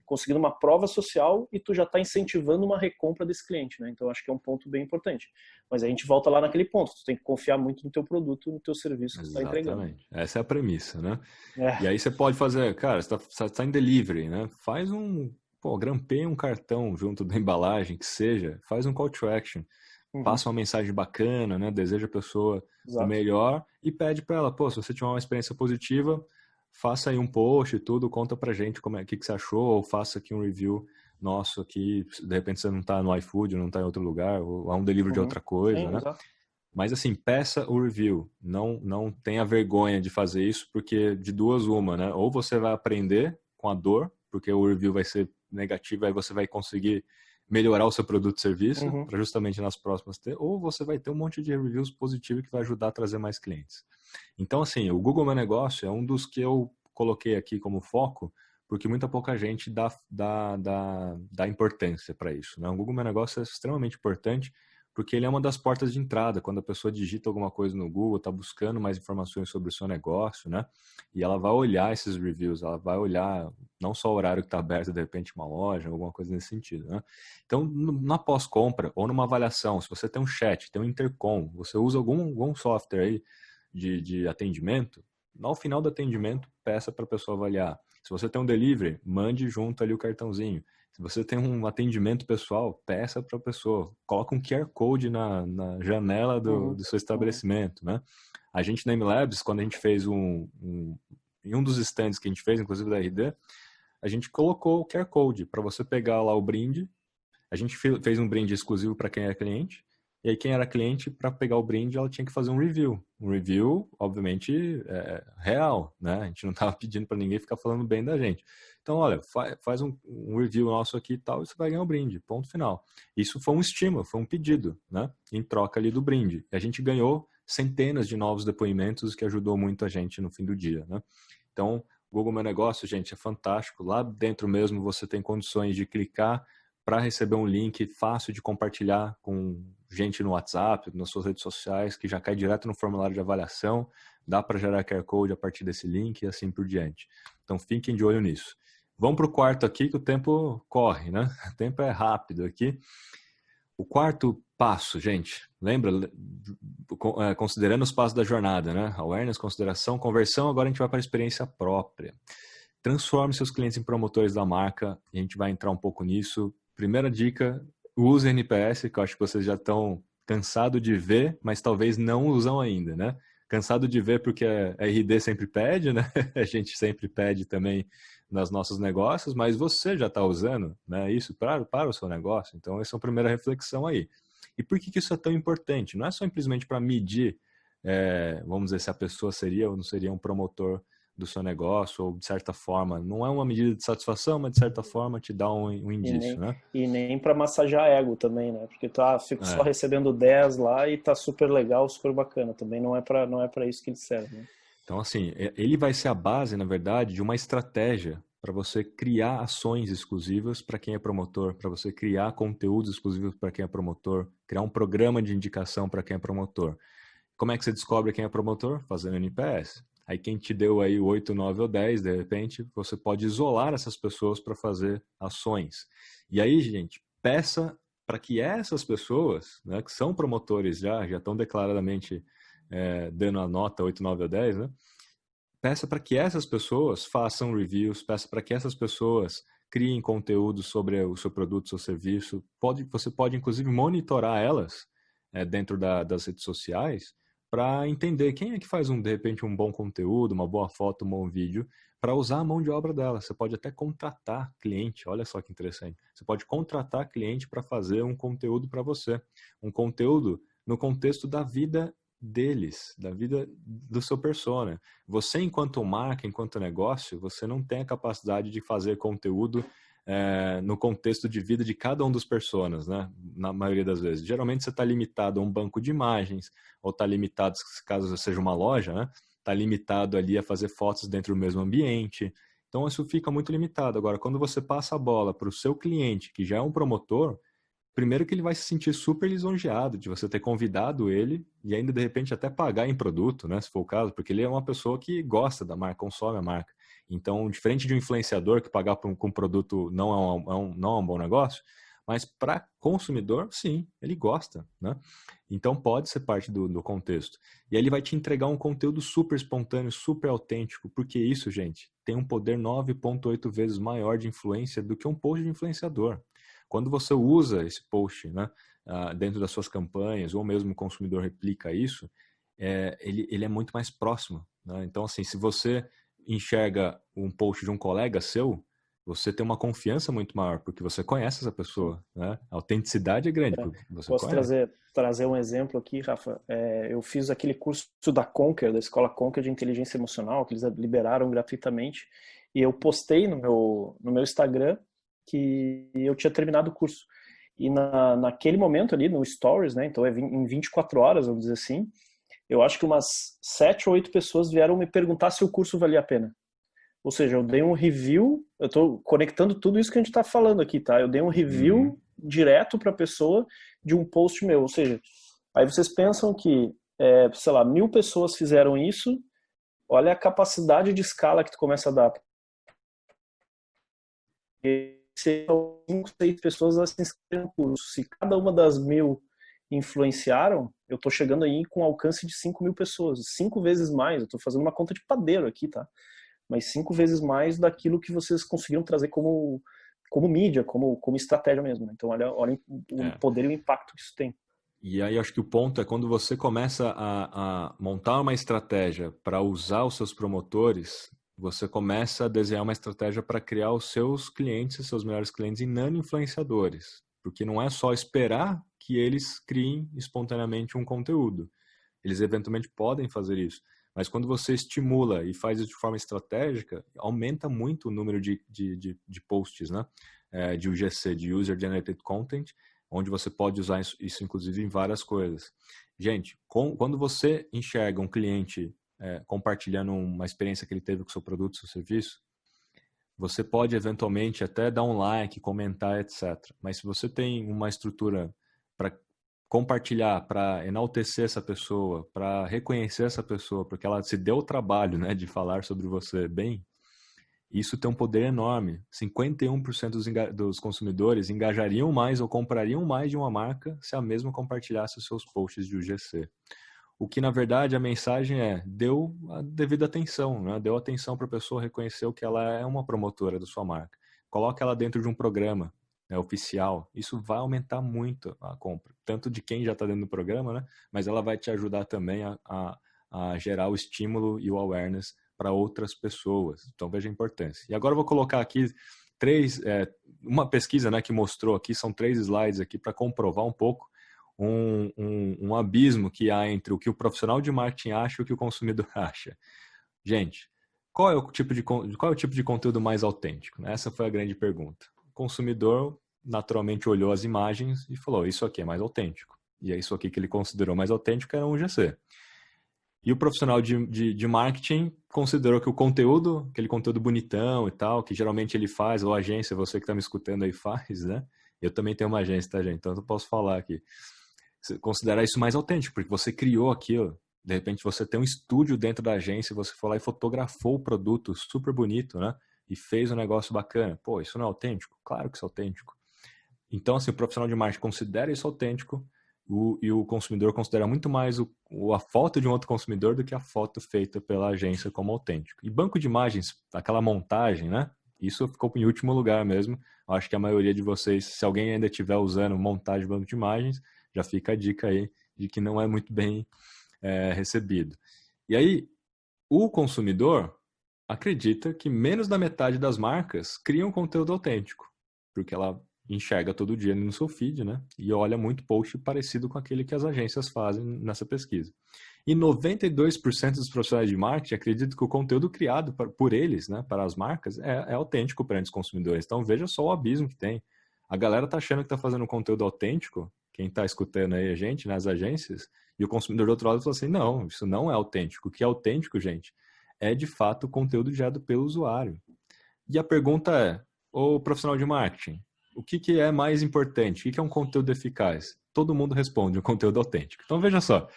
conseguindo uma prova social e tu já está incentivando uma recompra desse cliente, né? Então acho que é um ponto bem importante. Mas a gente volta lá naquele ponto, tu tem que confiar muito no teu produto, no teu serviço que tu está entregando. Exatamente. Essa é a premissa, né? E aí você pode fazer, cara, você está em delivery, né? Faz grampeia um cartão junto da embalagem, que seja, faz um call to action, passa uma mensagem bacana, né? Deseja a pessoa o melhor e pede para ela, se você tiver uma experiência positiva, faça aí um post e tudo, conta pra gente o que você achou, ou faça aqui um review nosso aqui, de repente você não tá no iFood, não tá em outro lugar, ou há um delivery de outra coisa, né? Exato. Mas assim, peça o review, não tenha vergonha de fazer isso, porque de duas uma, né? Ou você vai aprender com a dor, porque o review vai ser negativo, aí você vai conseguir melhorar o seu produto e serviço, para justamente nas próximas ter, ou você vai ter um monte de reviews positivos que vai ajudar a trazer mais clientes. Então, assim, o Google Meu Negócio é um dos que eu coloquei aqui como foco, porque muita pouca gente dá importância para isso, né? O Google Meu Negócio é extremamente importante, porque ele é uma das portas de entrada. Quando a pessoa digita alguma coisa no Google, está buscando mais informações sobre o seu negócio, né? E ela vai olhar esses reviews, ela vai olhar não só o horário que está aberto, de repente uma loja, alguma coisa nesse sentido, né? Então, na pós-compra ou numa avaliação, se você tem um chat, tem um intercom, você usa algum software aí de atendimento, ao final do atendimento, peça para a pessoa avaliar. Se você tem um delivery, mande junto ali o cartãozinho. Se você tem um atendimento pessoal, peça para a pessoa. Coloca um QR Code na janela do seu estabelecimento, né? A gente na MLabs, quando a gente fez em um dos stands que a gente fez, inclusive da RD, a gente colocou o QR Code para você pegar lá o brinde. A gente fez um brinde exclusivo para quem é cliente. E aí quem era cliente, para pegar o brinde, ela tinha que fazer um review. Um review, obviamente, real, né? A gente não estava pedindo para ninguém ficar falando bem da gente. Então, olha, faz um review nosso aqui e tal, e você vai ganhar um brinde, ponto final. Isso foi um estímulo, foi um pedido, né? Em troca ali do brinde. E a gente ganhou centenas de novos depoimentos, que ajudou muito a gente no fim do dia, né? Então, o Google Meu Negócio, gente, é fantástico. Lá dentro mesmo você tem condições de clicar para receber um link fácil de compartilhar com gente no WhatsApp, nas suas redes sociais, que já cai direto no formulário de avaliação. Dá para gerar QR Code a partir desse link e assim por diante. Então, fiquem de olho nisso. Vamos para o quarto aqui, que o tempo corre, né? O tempo é rápido aqui. O quarto passo, gente, lembra? Considerando os passos da jornada, né? Awareness, consideração, conversão, agora a gente vai para a experiência própria. Transforme seus clientes em promotores da marca, a gente vai entrar um pouco nisso. Primeira dica, use NPS, que eu acho que vocês já estão cansados de ver, mas talvez não usam ainda, né? Cansado de ver porque a RD sempre pede, né? A gente sempre pede também nos nossos negócios, mas você já está usando, né, isso para o seu negócio. Então, essa é a primeira reflexão aí. E por que isso é tão importante? Não é só simplesmente para medir, vamos dizer, se a pessoa seria ou não seria um promotor do seu negócio, ou de certa forma, não é uma medida de satisfação, mas de certa forma te dá um indício, né? E nem para massagear ego também, né? Porque fico só recebendo 10 lá e tá super legal, super bacana. Também não é para isso que ele serve, né? Então, assim, ele vai ser a base, na verdade, de uma estratégia para você criar ações exclusivas para quem é promotor, para você criar conteúdos exclusivos para quem é promotor, criar um programa de indicação para quem é promotor. Como é que você descobre quem é promotor? Fazendo NPS. Aí quem te deu aí o 8, 9 ou 10, de repente, você pode isolar essas pessoas para fazer ações. E aí, gente, peça para que essas pessoas, né, que são promotores já estão declaradamente dando a nota 8, 9 ou 10, né? Peça para que essas pessoas façam reviews, peça para que essas pessoas criem conteúdo sobre o seu produto, seu serviço. Você pode, inclusive, monitorar elas dentro das redes sociais para entender quem é que faz, de repente, um bom conteúdo, uma boa foto, um bom vídeo, para usar a mão de obra dela. Você pode até contratar cliente, olha só que interessante. Você pode contratar cliente para fazer um conteúdo para você. Um conteúdo no contexto da vida deles, da vida do seu persona. Você, enquanto marca, enquanto negócio, você não tem a capacidade de fazer conteúdo no contexto de vida de cada um dos personas, né? Na maioria das vezes. Geralmente você está limitado a um banco de imagens, ou está limitado, caso seja uma loja, né? Está limitado ali a fazer fotos dentro do mesmo ambiente. Então isso fica muito limitado. Agora, quando você passa a bola para o seu cliente, que já é um promotor, primeiro que ele vai se sentir super lisonjeado de você ter convidado ele e ainda de repente até pagar em produto, né, se for o caso, porque ele é uma pessoa que gosta da marca, consome a marca. Então, diferente de um influenciador que pagar com produto não é um bom negócio, mas para consumidor, sim, ele gosta, né? Então pode ser parte do contexto. E aí ele vai te entregar um conteúdo super espontâneo, super autêntico, porque isso, gente, tem um poder 9,8 vezes maior de influência do que um post de influenciador. Quando você usa esse post, né, dentro das suas campanhas, ou mesmo o consumidor replica isso, ele é muito mais próximo, né? Então, assim, se você enxerga um post de um colega seu, você tem uma confiança muito maior, porque você conhece essa pessoa, né? A autenticidade é grande, porque você Posso conhece. trazer um exemplo aqui, Rafa? Eu fiz aquele curso da Conquer, da Escola Conquer de Inteligência Emocional, que eles liberaram gratuitamente, e eu postei no meu Instagram que eu tinha terminado o curso. E naquele momento ali, no Stories, né? Então em 24 horas, vamos dizer assim, eu acho que umas 7 ou 8 pessoas vieram me perguntar se o curso valia a pena. Ou seja, eu dei um review, eu estou conectando tudo isso que a gente está falando aqui, tá? Eu dei um review direto para a pessoa de um post meu. Ou seja, aí vocês pensam que, sei lá, 1.000 pessoas fizeram isso, olha a capacidade de escala que tu começa a dar. E se 5, 6 pessoas se inscreveram no curso, se cada uma das 1.000 influenciaram, eu estou chegando aí com alcance de 5.000 pessoas, 5 vezes mais. Eu estou fazendo uma conta de padeiro aqui, tá? Mas 5 vezes mais daquilo que vocês conseguiram trazer como mídia, como estratégia mesmo. Então, olha o poder e o impacto que isso tem. E aí acho que o ponto é quando você começa a montar uma estratégia para usar os seus promotores, você começa a desenhar uma estratégia para criar os seus clientes, os seus melhores clientes em nano-influenciadores. Porque não é só esperar que eles criem espontaneamente um conteúdo. Eles eventualmente podem fazer isso. Mas quando você estimula e faz isso de forma estratégica, aumenta muito o número de posts, né? De UGC, de User Generated Content, onde você pode usar isso inclusive em várias coisas. Gente, quando você enxerga um cliente compartilhando uma experiência que ele teve com o seu produto, seu serviço, você pode eventualmente até dar um like, comentar, etc. Mas se você tem uma estrutura para compartilhar, para enaltecer essa pessoa, para reconhecer essa pessoa, porque ela se deu o trabalho, né, de falar sobre você bem, isso tem um poder enorme. 51% dos consumidores engajariam mais ou comprariam mais de uma marca se a mesma compartilhasse os seus posts de UGC. O que, na verdade, a mensagem deu a devida atenção, né? Deu atenção para a pessoa reconhecer que ela é uma promotora da sua marca. Coloca ela dentro de um programa, né, oficial. Isso vai aumentar muito a compra, tanto de quem já está dentro do programa, né? Mas ela vai te ajudar também a gerar o estímulo e o awareness para outras pessoas. Então, veja a importância. E agora eu vou colocar aqui uma pesquisa, né, que mostrou aqui, são 3 slides aqui para comprovar um pouco um abismo que há entre o que o profissional de marketing acha e o que o consumidor acha. Gente, qual é o tipo de conteúdo mais autêntico? Essa foi a grande pergunta. O consumidor naturalmente olhou as imagens e falou, isso aqui é mais autêntico. E é isso aqui que ele considerou mais autêntico era um UGC. E o profissional de marketing considerou que o conteúdo, aquele conteúdo bonitão e tal, que geralmente ele faz, ou a agência, você que está me escutando aí faz, né? Eu também tenho uma agência, tá, gente? Então eu posso falar aqui. Considerar isso mais autêntico, porque você criou aquilo. De repente você tem um estúdio dentro da agência, você foi lá e fotografou o produto super bonito, né? E fez um negócio bacana. Pô, isso não é autêntico? Claro que isso é autêntico. Então, assim, o profissional de marketing considera isso autêntico e o consumidor considera muito mais a foto de um outro consumidor do que a foto feita pela agência como autêntico. E banco de imagens, aquela montagem, né? Isso ficou em último lugar mesmo. Eu acho que a maioria de vocês, se alguém ainda estiver usando montagem de banco de imagens, já fica a dica aí de que não é muito bem recebido. E aí, o consumidor acredita que menos da metade das marcas criam conteúdo autêntico, porque ela enxerga todo dia no seu feed, né? E olha muito post parecido com aquele que as agências fazem nessa pesquisa. E 92% dos profissionais de marketing acreditam que o conteúdo criado por eles, né, para as marcas, é autêntico perante os consumidores. Então, veja só o abismo que tem. A galera tá achando que tá fazendo conteúdo autêntico, quem tá escutando aí a gente, nas agências, e o consumidor do outro lado fala assim, não, isso não é autêntico. O que é autêntico, gente, é de fato o conteúdo gerado pelo usuário. E a pergunta é, ô profissional de marketing, o que é mais importante? O que é um conteúdo eficaz? Todo mundo responde, um conteúdo autêntico. Então, veja só,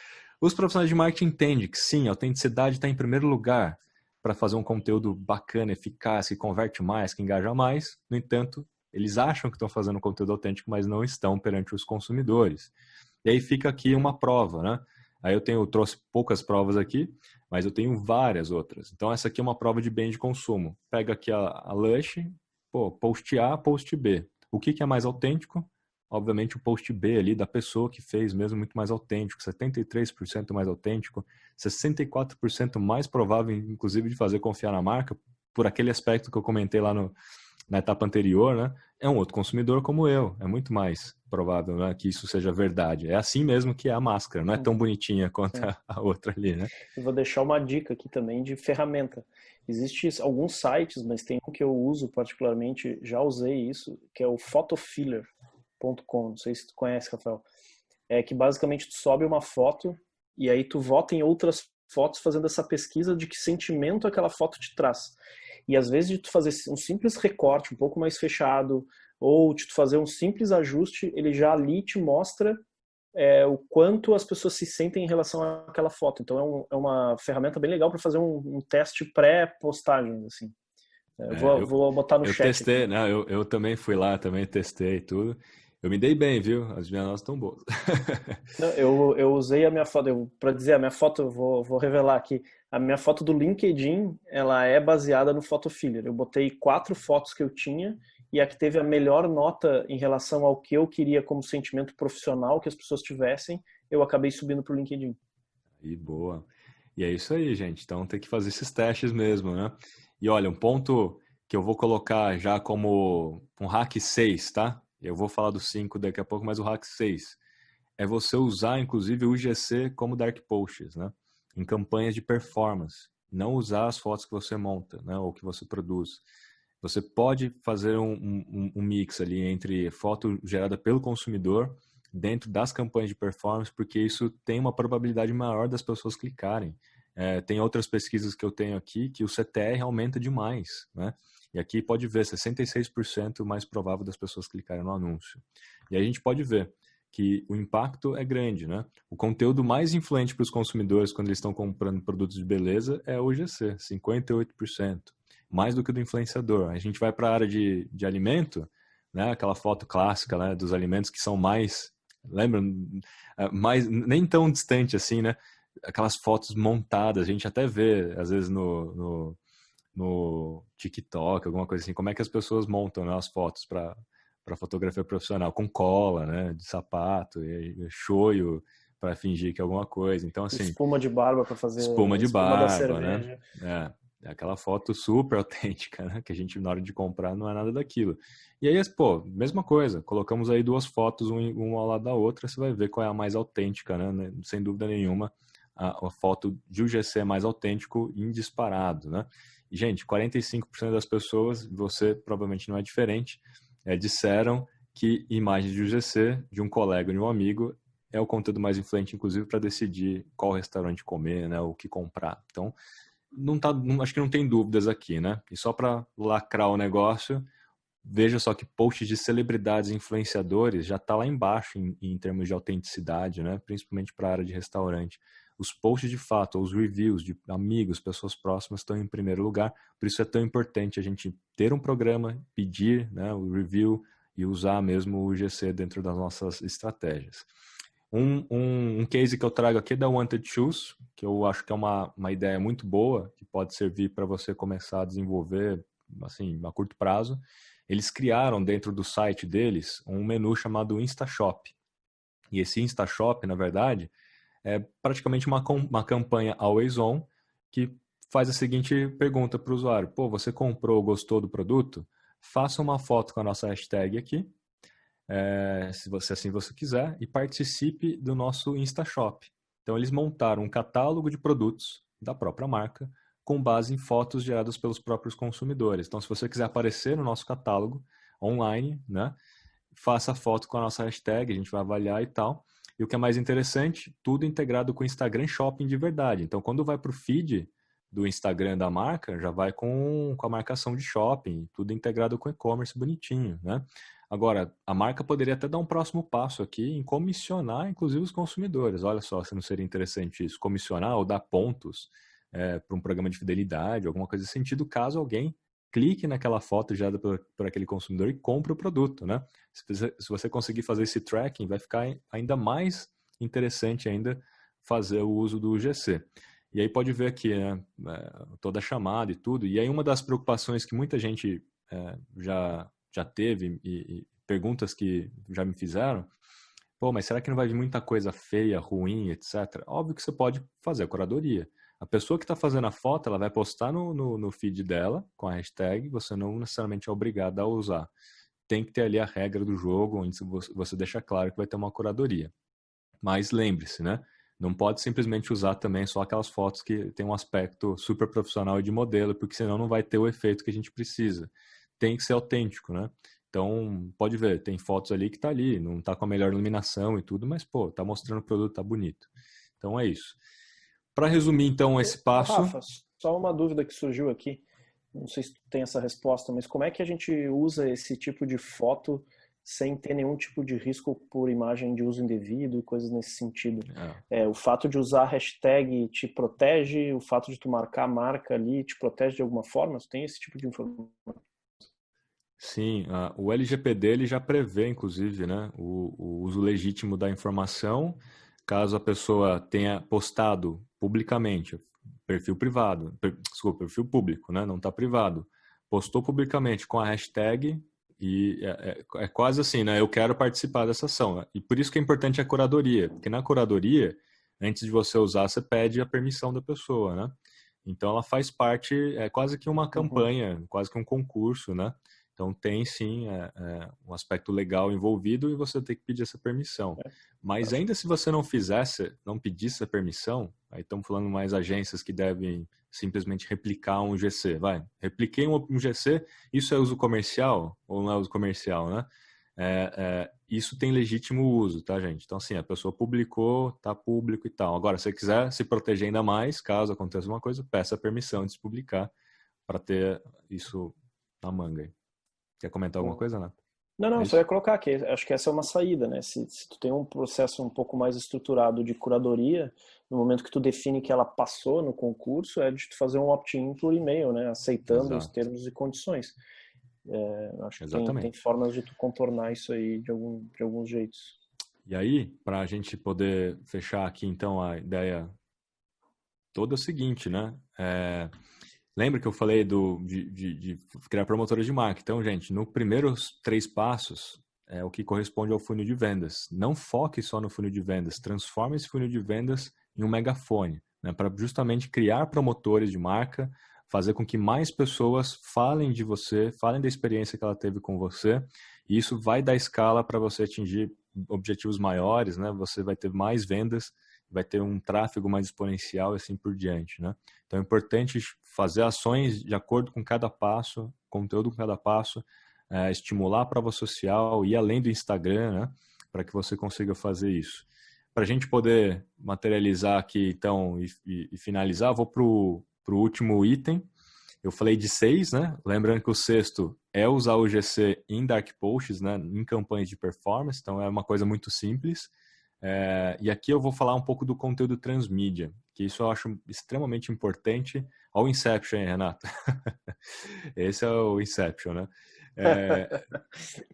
os profissionais de marketing entendem que sim, a autenticidade está em primeiro lugar para fazer um conteúdo bacana, eficaz, que converte mais, que engaja mais. No entanto, eles acham que estão fazendo conteúdo autêntico, mas não estão perante os consumidores. E aí fica aqui uma prova, né? Aí eu trouxe poucas provas aqui, mas eu tenho várias outras. Então essa aqui é uma prova de bem de consumo. Pega aqui a Lush, post A, post B. O que é mais autêntico? Obviamente o post B ali da pessoa que fez mesmo muito mais autêntico, 73% mais autêntico, 64% mais provável, inclusive, de fazer confiar na marca, por aquele aspecto que eu comentei lá na etapa anterior, né? É um outro consumidor como eu. É muito mais provável, né, que isso seja verdade. É assim mesmo que é a máscara. Não é tão bonitinha quanto a outra ali, né? Eu vou deixar uma dica aqui também de ferramenta. Existem alguns sites, mas tem um que eu uso particularmente, já usei isso, que é o photofiller.com. Não sei se tu conhece, Rafael. É que basicamente tu sobe uma foto e aí tu vota em outras fotos fazendo essa pesquisa de que sentimento aquela foto te traz. E às vezes de tu fazer um simples recorte um pouco mais fechado ou de tu fazer um simples ajuste, ele já ali te mostra o quanto as pessoas se sentem em relação àquela foto. Então é uma ferramenta bem legal para fazer um teste pré-postagem, assim. Vou botar no chat. Eu testei, né? Eu também fui lá, também testei tudo. Eu me dei bem, viu? As minhas notas estão boas. Não, eu usei a minha foto, para dizer, a minha foto, eu vou revelar aqui, a minha foto do LinkedIn, ela é baseada no Photofiller. Eu botei 4 fotos que eu tinha e a que teve a melhor nota em relação ao que eu queria como sentimento profissional que as pessoas tivessem, eu acabei subindo para o LinkedIn. E boa. E é isso aí, gente. Então tem que fazer esses testes mesmo, né? E olha, um ponto que eu vou colocar já como um hack 6, tá? Eu vou falar do 5 daqui a pouco, mas o hack 6. é você usar, inclusive, o UGC como dark posts, né? Em campanhas de performance. Não usar as fotos que você monta, né? Ou que você produz. Você pode fazer um mix ali entre foto gerada pelo consumidor dentro das campanhas de performance, porque isso tem uma probabilidade maior das pessoas clicarem. Tem outras pesquisas que eu tenho aqui que o CTR aumenta demais, né? E aqui pode ver 66% mais provável das pessoas clicarem no anúncio. E aí a gente pode ver que o impacto é grande, né? O conteúdo mais influente para os consumidores quando eles estão comprando produtos de beleza é o UGC, 58%. Mais do que o do influenciador. A gente vai para a área de alimento, né? Aquela foto clássica, né? Dos alimentos que são mais, lembra? Mais, nem tão distante assim, né? Aquelas fotos montadas, a gente até vê, às vezes, no TikTok, alguma coisa assim, como é que as pessoas montam, né, as fotos para fotografia profissional, com cola, né, de sapato, e shoyu para fingir que é alguma coisa. Então, assim... Espuma de barba para fazer espuma de espuma da barba, cerveja. né? É aquela foto super autêntica, né? Que a gente, na hora de comprar, não é nada daquilo. E aí, pô, mesma coisa. Colocamos aí 2 fotos, uma ao lado da outra, você vai ver qual é a mais autêntica, né? Sem dúvida nenhuma, a foto de UGC é mais autêntico em disparado, né? E, gente, 45% das pessoas, você provavelmente não é diferente, disseram que imagens de UGC, de um colega, de um amigo, é o conteúdo mais influente, inclusive, para decidir qual restaurante comer, né? O que comprar. Então, acho que não tem dúvidas aqui, né? E só para lacrar o negócio, veja só que posts de celebridades e influenciadores já está lá embaixo em termos de autenticidade, né? Principalmente para a área de restaurante. Os posts de fato, os reviews de amigos, pessoas próximas estão em primeiro lugar. Por isso é tão importante a gente ter um programa, pedir, né, o review e usar mesmo o UGC dentro das nossas estratégias. Um case que eu trago aqui é da Wanted Shoes, que eu acho que é uma ideia muito boa, que pode servir para você começar a desenvolver assim, a curto prazo. Eles criaram dentro do site deles um menu chamado InstaShop. E esse InstaShop, na verdade, é praticamente uma campanha always on que faz a seguinte pergunta para o usuário. Pô, você comprou, gostou do produto? Faça uma foto com a nossa hashtag aqui. Se você assim você quiser, e participe do nosso InstaShop. Então, eles montaram um catálogo de produtos da própria marca com base em fotos geradas pelos próprios consumidores. Então, se você quiser aparecer no nosso catálogo online, né, faça a foto com a nossa hashtag, a gente vai avaliar e tal. E o que é mais interessante, tudo integrado com o Instagram Shopping de verdade. Então, quando vai para o feed do Instagram da marca, já vai com a marcação de shopping, tudo integrado com e-commerce bonitinho, né? Agora, a marca poderia até dar um próximo passo aqui em comissionar, inclusive, os consumidores. Olha só, se não seria interessante isso, comissionar ou dar pontos para um programa de fidelidade, alguma coisa nesse sentido, caso alguém clique naquela foto gerada por aquele consumidor e compre o produto, né? Se você conseguir fazer esse tracking, vai ficar ainda mais interessante ainda fazer o uso do UGC. E aí pode ver aqui, né, toda a chamada e tudo. E aí uma das preocupações que muita gente já teve e perguntas que já me fizeram, pô, mas será que não vai vir muita coisa feia, ruim, etc? Óbvio que você pode fazer a curadoria. A pessoa que está fazendo a foto, ela vai postar no feed dela com a hashtag, você não necessariamente é obrigado a usar. Tem que ter ali a regra do jogo, onde você deixa claro que vai ter uma curadoria. Mas lembre-se, né? Não pode simplesmente usar também só aquelas fotos que tem um aspecto super profissional e de modelo, porque senão não vai ter o efeito que a gente precisa. Tem que ser autêntico, né? Então, pode ver, tem fotos ali que tá ali, não tá com a melhor iluminação e tudo, mas, pô, tá mostrando o produto, tá bonito. Então, é isso. Para resumir, então, esse passo... Rafa, só uma dúvida que surgiu aqui, não sei se tu tem essa resposta, mas como é que a gente usa esse tipo de foto sem ter nenhum tipo de risco por imagem de uso indevido e coisas nesse sentido? O fato de usar a hashtag te protege, o fato de tu marcar a marca ali te protege de alguma forma? Tu tem esse tipo de informação? Sim, o LGPD ele já prevê, inclusive, né, o uso legítimo da informação, caso a pessoa tenha postado publicamente, perfil público, né, não está privado, postou publicamente com a hashtag e é quase assim, né, eu quero participar dessa ação. Né? E por isso que é importante a curadoria, porque na curadoria, antes de você usar, você pede a permissão da pessoa, né? Então ela faz parte, é quase que uma campanha, quase que um concurso, né? Então tem sim um aspecto legal envolvido e você tem que pedir essa permissão. Mas ainda se você não pedisse a permissão, aí estamos falando mais agências que devem simplesmente replicar um GC. Repliquei um GC, isso é uso comercial ou não é uso comercial, né? Isso tem legítimo uso, tá, gente? Então, assim, a pessoa publicou, tá público e tal. Agora, se você quiser se proteger ainda mais, caso aconteça uma coisa, peça a permissão de se publicar para ter isso na manga. Quer comentar alguma coisa, Nath? Não, só ia colocar aqui. Acho que essa é uma saída, né? Se tu tem um processo um pouco mais estruturado de curadoria, no momento que tu define que ela passou no concurso, é de tu fazer um opt-in por e-mail, né? Aceitando os termos e condições. Acho que tem formas de tu contornar isso aí de alguns jeitos. E aí, para a gente poder fechar aqui, então, a ideia toda é o seguinte, né? Lembra que eu falei de criar promotores de marca? Então, gente, nos primeiros 3 passos é o que corresponde ao funil de vendas. Não foque só no funil de vendas. Transforme esse funil de vendas em um megafone, né? Para justamente criar promotores de marca, fazer com que mais pessoas falem de você, falem da experiência que ela teve com você. E isso vai dar escala para você atingir objetivos maiores, né? Você vai ter mais vendas, vai ter um tráfego mais exponencial e assim por diante, né? Então é importante fazer ações de acordo com cada passo, conteúdo com cada passo, estimular a prova social, ir além do Instagram, né? Para que você consiga fazer isso. Para a gente poder materializar aqui, então, e finalizar, vou para o último item. Eu falei de 6, né? Lembrando que o 6º é usar o GC em dark posts, né? Em campanhas de performance, então é uma coisa muito simples. E aqui eu vou falar um pouco do conteúdo transmídia, que isso eu acho extremamente importante. Olha o Inception aí, Renato. Esse é o Inception, né?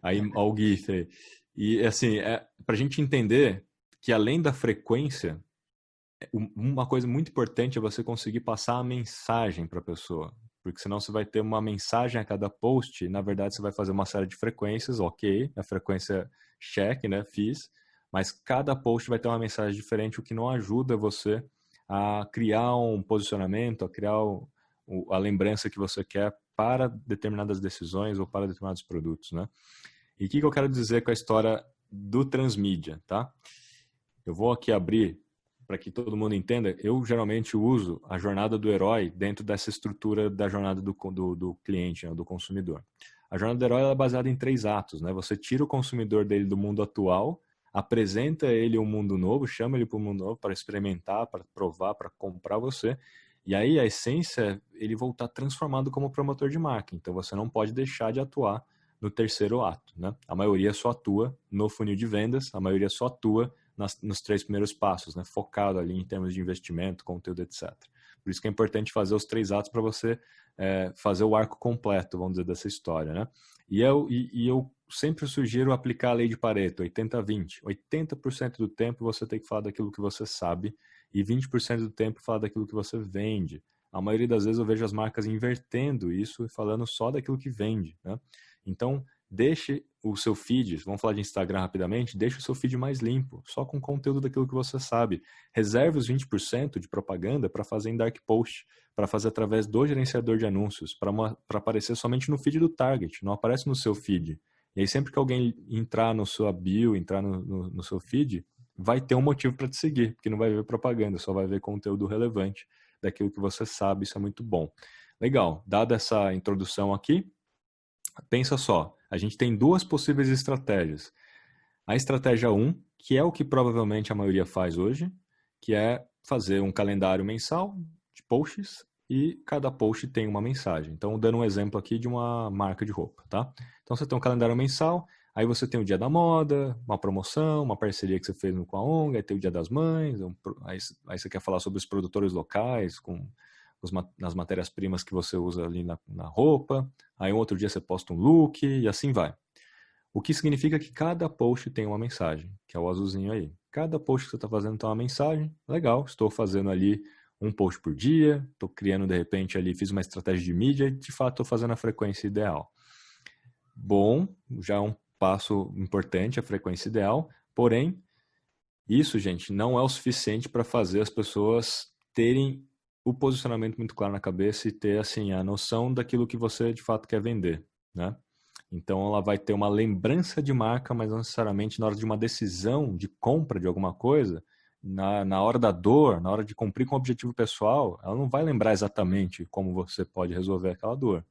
Aí, olha o GIF aí. E assim, para a gente entender que além da frequência, uma coisa muito importante é você conseguir passar a mensagem para a pessoa. Porque senão você vai ter uma mensagem a cada post, e na verdade você vai fazer uma série de frequências, ok, a frequência check, né, fiz, mas cada post vai ter uma mensagem diferente, o que não ajuda você a criar um posicionamento, a criar a lembrança que você quer para determinadas decisões ou para determinados produtos, né? E o que eu quero dizer com a história do transmídia, tá? Eu vou aqui abrir para que todo mundo entenda. Eu geralmente uso a jornada do herói dentro dessa estrutura da jornada do cliente, né, do consumidor. A jornada do herói é baseada em 3 atos, né? Você tira o consumidor dele do mundo atual, apresenta ele um mundo novo, chama ele para o mundo novo para experimentar, para provar, para comprar você. E aí a essência é ele voltar transformado como promotor de marca. Então você não pode deixar de atuar no 3º ato, né? A maioria só atua no funil de vendas, a maioria só atua nos 3 primeiros passos, né? Focado ali em termos de investimento, conteúdo, etc. Por isso que é importante fazer os 3 atos para você fazer o arco completo, vamos dizer, dessa história, né? E eu sempre sugiro aplicar a lei de Pareto, 80-20. 80% do tempo você tem que falar daquilo que você sabe e 20% do tempo falar daquilo que você vende. A maioria das vezes eu vejo as marcas invertendo isso e falando só daquilo que vende, né? Então, deixe o seu feed, vamos falar de Instagram rapidamente, deixe o seu feed mais limpo, só com conteúdo daquilo que você sabe. Reserve os 20% de propaganda para fazer em dark post, para fazer através do gerenciador de anúncios, para aparecer somente no feed do target, não aparece no seu feed. E aí sempre que alguém entrar no sua bio, entrar no seu feed, vai ter um motivo para te seguir, porque não vai ver propaganda, só vai ver conteúdo relevante daquilo que você sabe, isso é muito bom. Legal, dada essa introdução aqui, pensa só, a gente tem 2 possíveis estratégias. A estratégia 1, que é o que provavelmente a maioria faz hoje, que é fazer um calendário mensal de posts e cada post tem uma mensagem. Então, dando um exemplo aqui de uma marca de roupa, tá? Então, você tem um calendário mensal, aí você tem o Dia da Moda, uma promoção, uma parceria que você fez com a ONG, aí tem o Dia das Mães, aí você quer falar sobre os produtores locais, nas matérias-primas que você usa ali na roupa, aí um outro dia você posta um look e assim vai. O que significa que cada post tem uma mensagem, que é o azulzinho aí. Cada post que você está fazendo tem uma mensagem, legal, estou fazendo ali um post por dia, estou criando de repente ali, fiz uma estratégia de mídia e de fato estou fazendo a frequência ideal. Bom, já é um passo importante, a frequência ideal, porém, isso, gente, não é o suficiente para fazer as pessoas terem o posicionamento muito claro na cabeça e ter assim a noção daquilo que você de fato quer vender, né? Então ela vai ter uma lembrança de marca, mas não necessariamente na hora de uma decisão de compra de alguma coisa, na hora da dor, na hora de cumprir com o objetivo pessoal, ela não vai lembrar exatamente como você pode resolver aquela dor.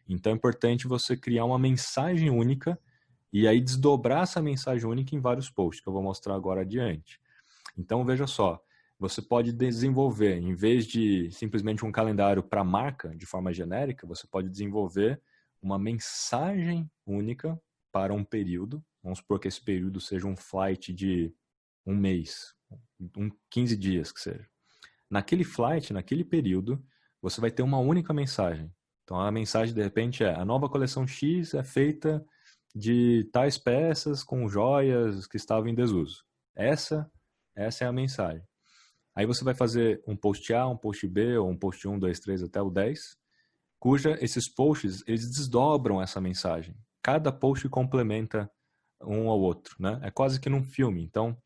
Então é importante você criar uma mensagem única e aí desdobrar essa mensagem única em vários posts, que eu vou mostrar agora adiante. Então veja só, você pode desenvolver, em vez de simplesmente um calendário para marca de forma genérica, você pode desenvolver uma mensagem única para um período. Vamos supor que esse período seja um flight de um mês, 15 dias que seja. Naquele flight, naquele período, você vai ter uma única mensagem. Então a mensagem de repente é: a nova coleção X é feita de tais peças com joias que estavam em desuso. Essa é a mensagem. Aí você vai fazer um post A, um post B, ou um post 1, 2, 3 até o 10, esses posts, eles desdobram essa mensagem. Cada post complementa um ao outro, né? É quase que num filme. Então,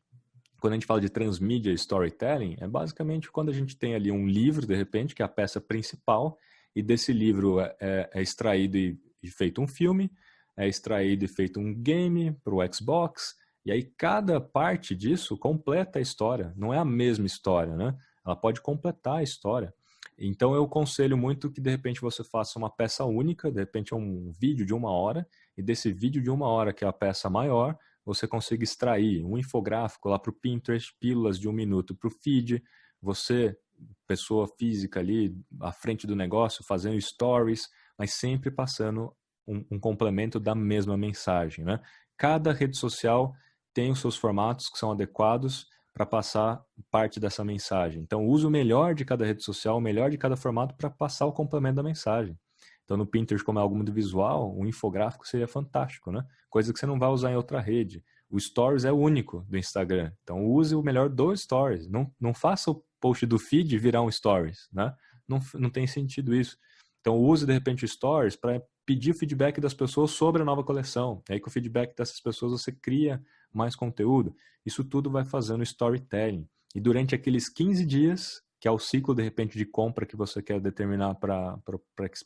quando a gente fala de transmídia storytelling, é basicamente quando a gente tem ali um livro, de repente, que é a peça principal, e desse livro é extraído e feito um filme, é extraído e feito um game para o Xbox, e aí cada parte disso completa a história. Não é a mesma história, né? Ela pode completar a história. Então eu aconselho muito que de repente você faça uma peça única, de repente um vídeo de 1 hora, e desse vídeo de 1 hora, que é a peça maior, você consiga extrair um infográfico lá para o Pinterest, pílulas de 1 minuto para o feed, você, pessoa física ali à frente do negócio, fazendo stories, mas sempre passando um complemento da mesma mensagem, né? Cada rede social tem os seus formatos que são adequados para passar parte dessa mensagem. Então, use o melhor de cada rede social, o melhor de cada formato para passar o complemento da mensagem. Então, no Pinterest, como é algo muito visual, um infográfico seria fantástico, né? Coisa que você não vai usar em outra rede. O Stories é o único do Instagram. Então, use o melhor do Stories. Não faça o post do feed virar um Stories, né? Não tem sentido isso. Então, use, de repente, o Stories para pedir o feedback das pessoas sobre a nova coleção. Aí, com o feedback dessas pessoas, você cria mais conteúdo. Isso tudo vai fazendo storytelling. E durante aqueles 15 dias, que é o ciclo, de repente, de compra que você quer determinar para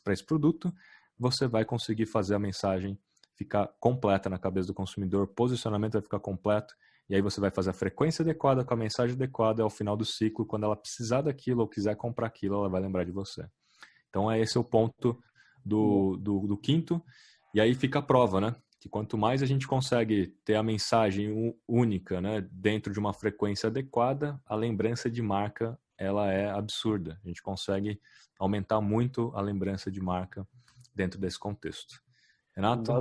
esse produto, você vai conseguir fazer a mensagem ficar completa na cabeça do consumidor, o posicionamento vai ficar completo, e aí você vai fazer a frequência adequada com a mensagem adequada, e ao final do ciclo, quando ela precisar daquilo ou quiser comprar aquilo, ela vai lembrar de você. Então, esse é o ponto do quinto, e aí fica a prova, né? Que quanto mais a gente consegue ter a mensagem única, né, dentro de uma frequência adequada, a lembrança de marca, ela é absurda. A gente consegue aumentar muito a lembrança de marca dentro desse contexto. Renato?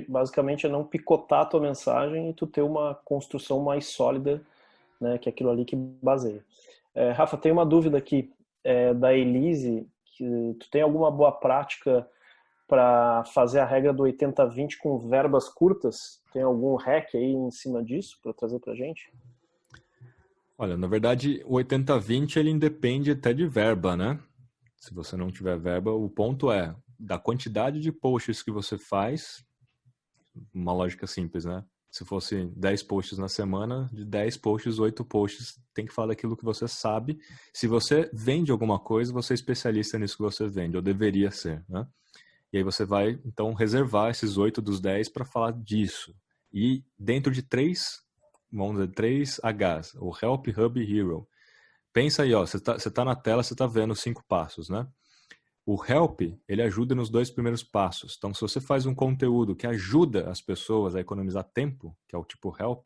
Basicamente é não picotar a tua mensagem e tu ter uma construção mais sólida, né, que é aquilo ali que baseia. Rafa, tem uma dúvida aqui da Elise, que tu tem alguma boa prática para fazer a regra do 80-20 com verbas curtas? Tem algum hack aí em cima disso para trazer para a gente? Olha, na verdade, o 80-20 ele independe até de verba, né? Se você não tiver verba, o ponto é da quantidade de posts que você faz, uma lógica simples, né? Se fosse 10 posts na semana, de 10 posts, 8 posts tem que falar daquilo que você sabe. Se você vende alguma coisa, você é especialista nisso que você vende, ou deveria ser, né? E aí você vai, então, reservar esses 8 dos 10 para falar disso. E dentro de 3 Hs, o Help, Hub e Hero. Pensa aí, ó, você tá na tela, você tá vendo 5 passos, né? O Help, ele ajuda nos 2 primeiros passos. Então, se você faz um conteúdo que ajuda as pessoas a economizar tempo, que é o tipo Help,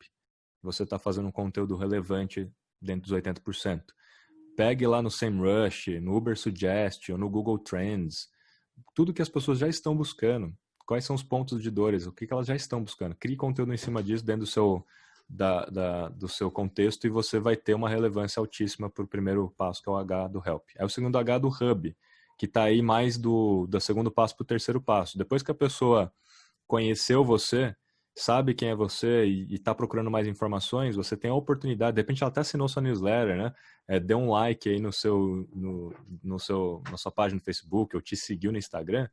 você está fazendo um conteúdo relevante dentro dos 80%. Pegue lá no SEMrush, no Uber Suggest, ou no Google Trends, tudo que as pessoas já estão buscando. Quais são os pontos de dores? O que elas já estão buscando? Crie conteúdo em cima disso dentro do seu contexto e você vai ter uma relevância altíssima para o primeiro passo, que é o H do Help. Aí o segundo H do Hub, que está aí mais do segundo passo para o terceiro passo. Depois que a pessoa conheceu você, sabe quem é você e está procurando mais informações, você tem a oportunidade, de repente ela até assinou sua newsletter, né? Dê um like aí na sua página no Facebook, ou te seguiu no Instagram,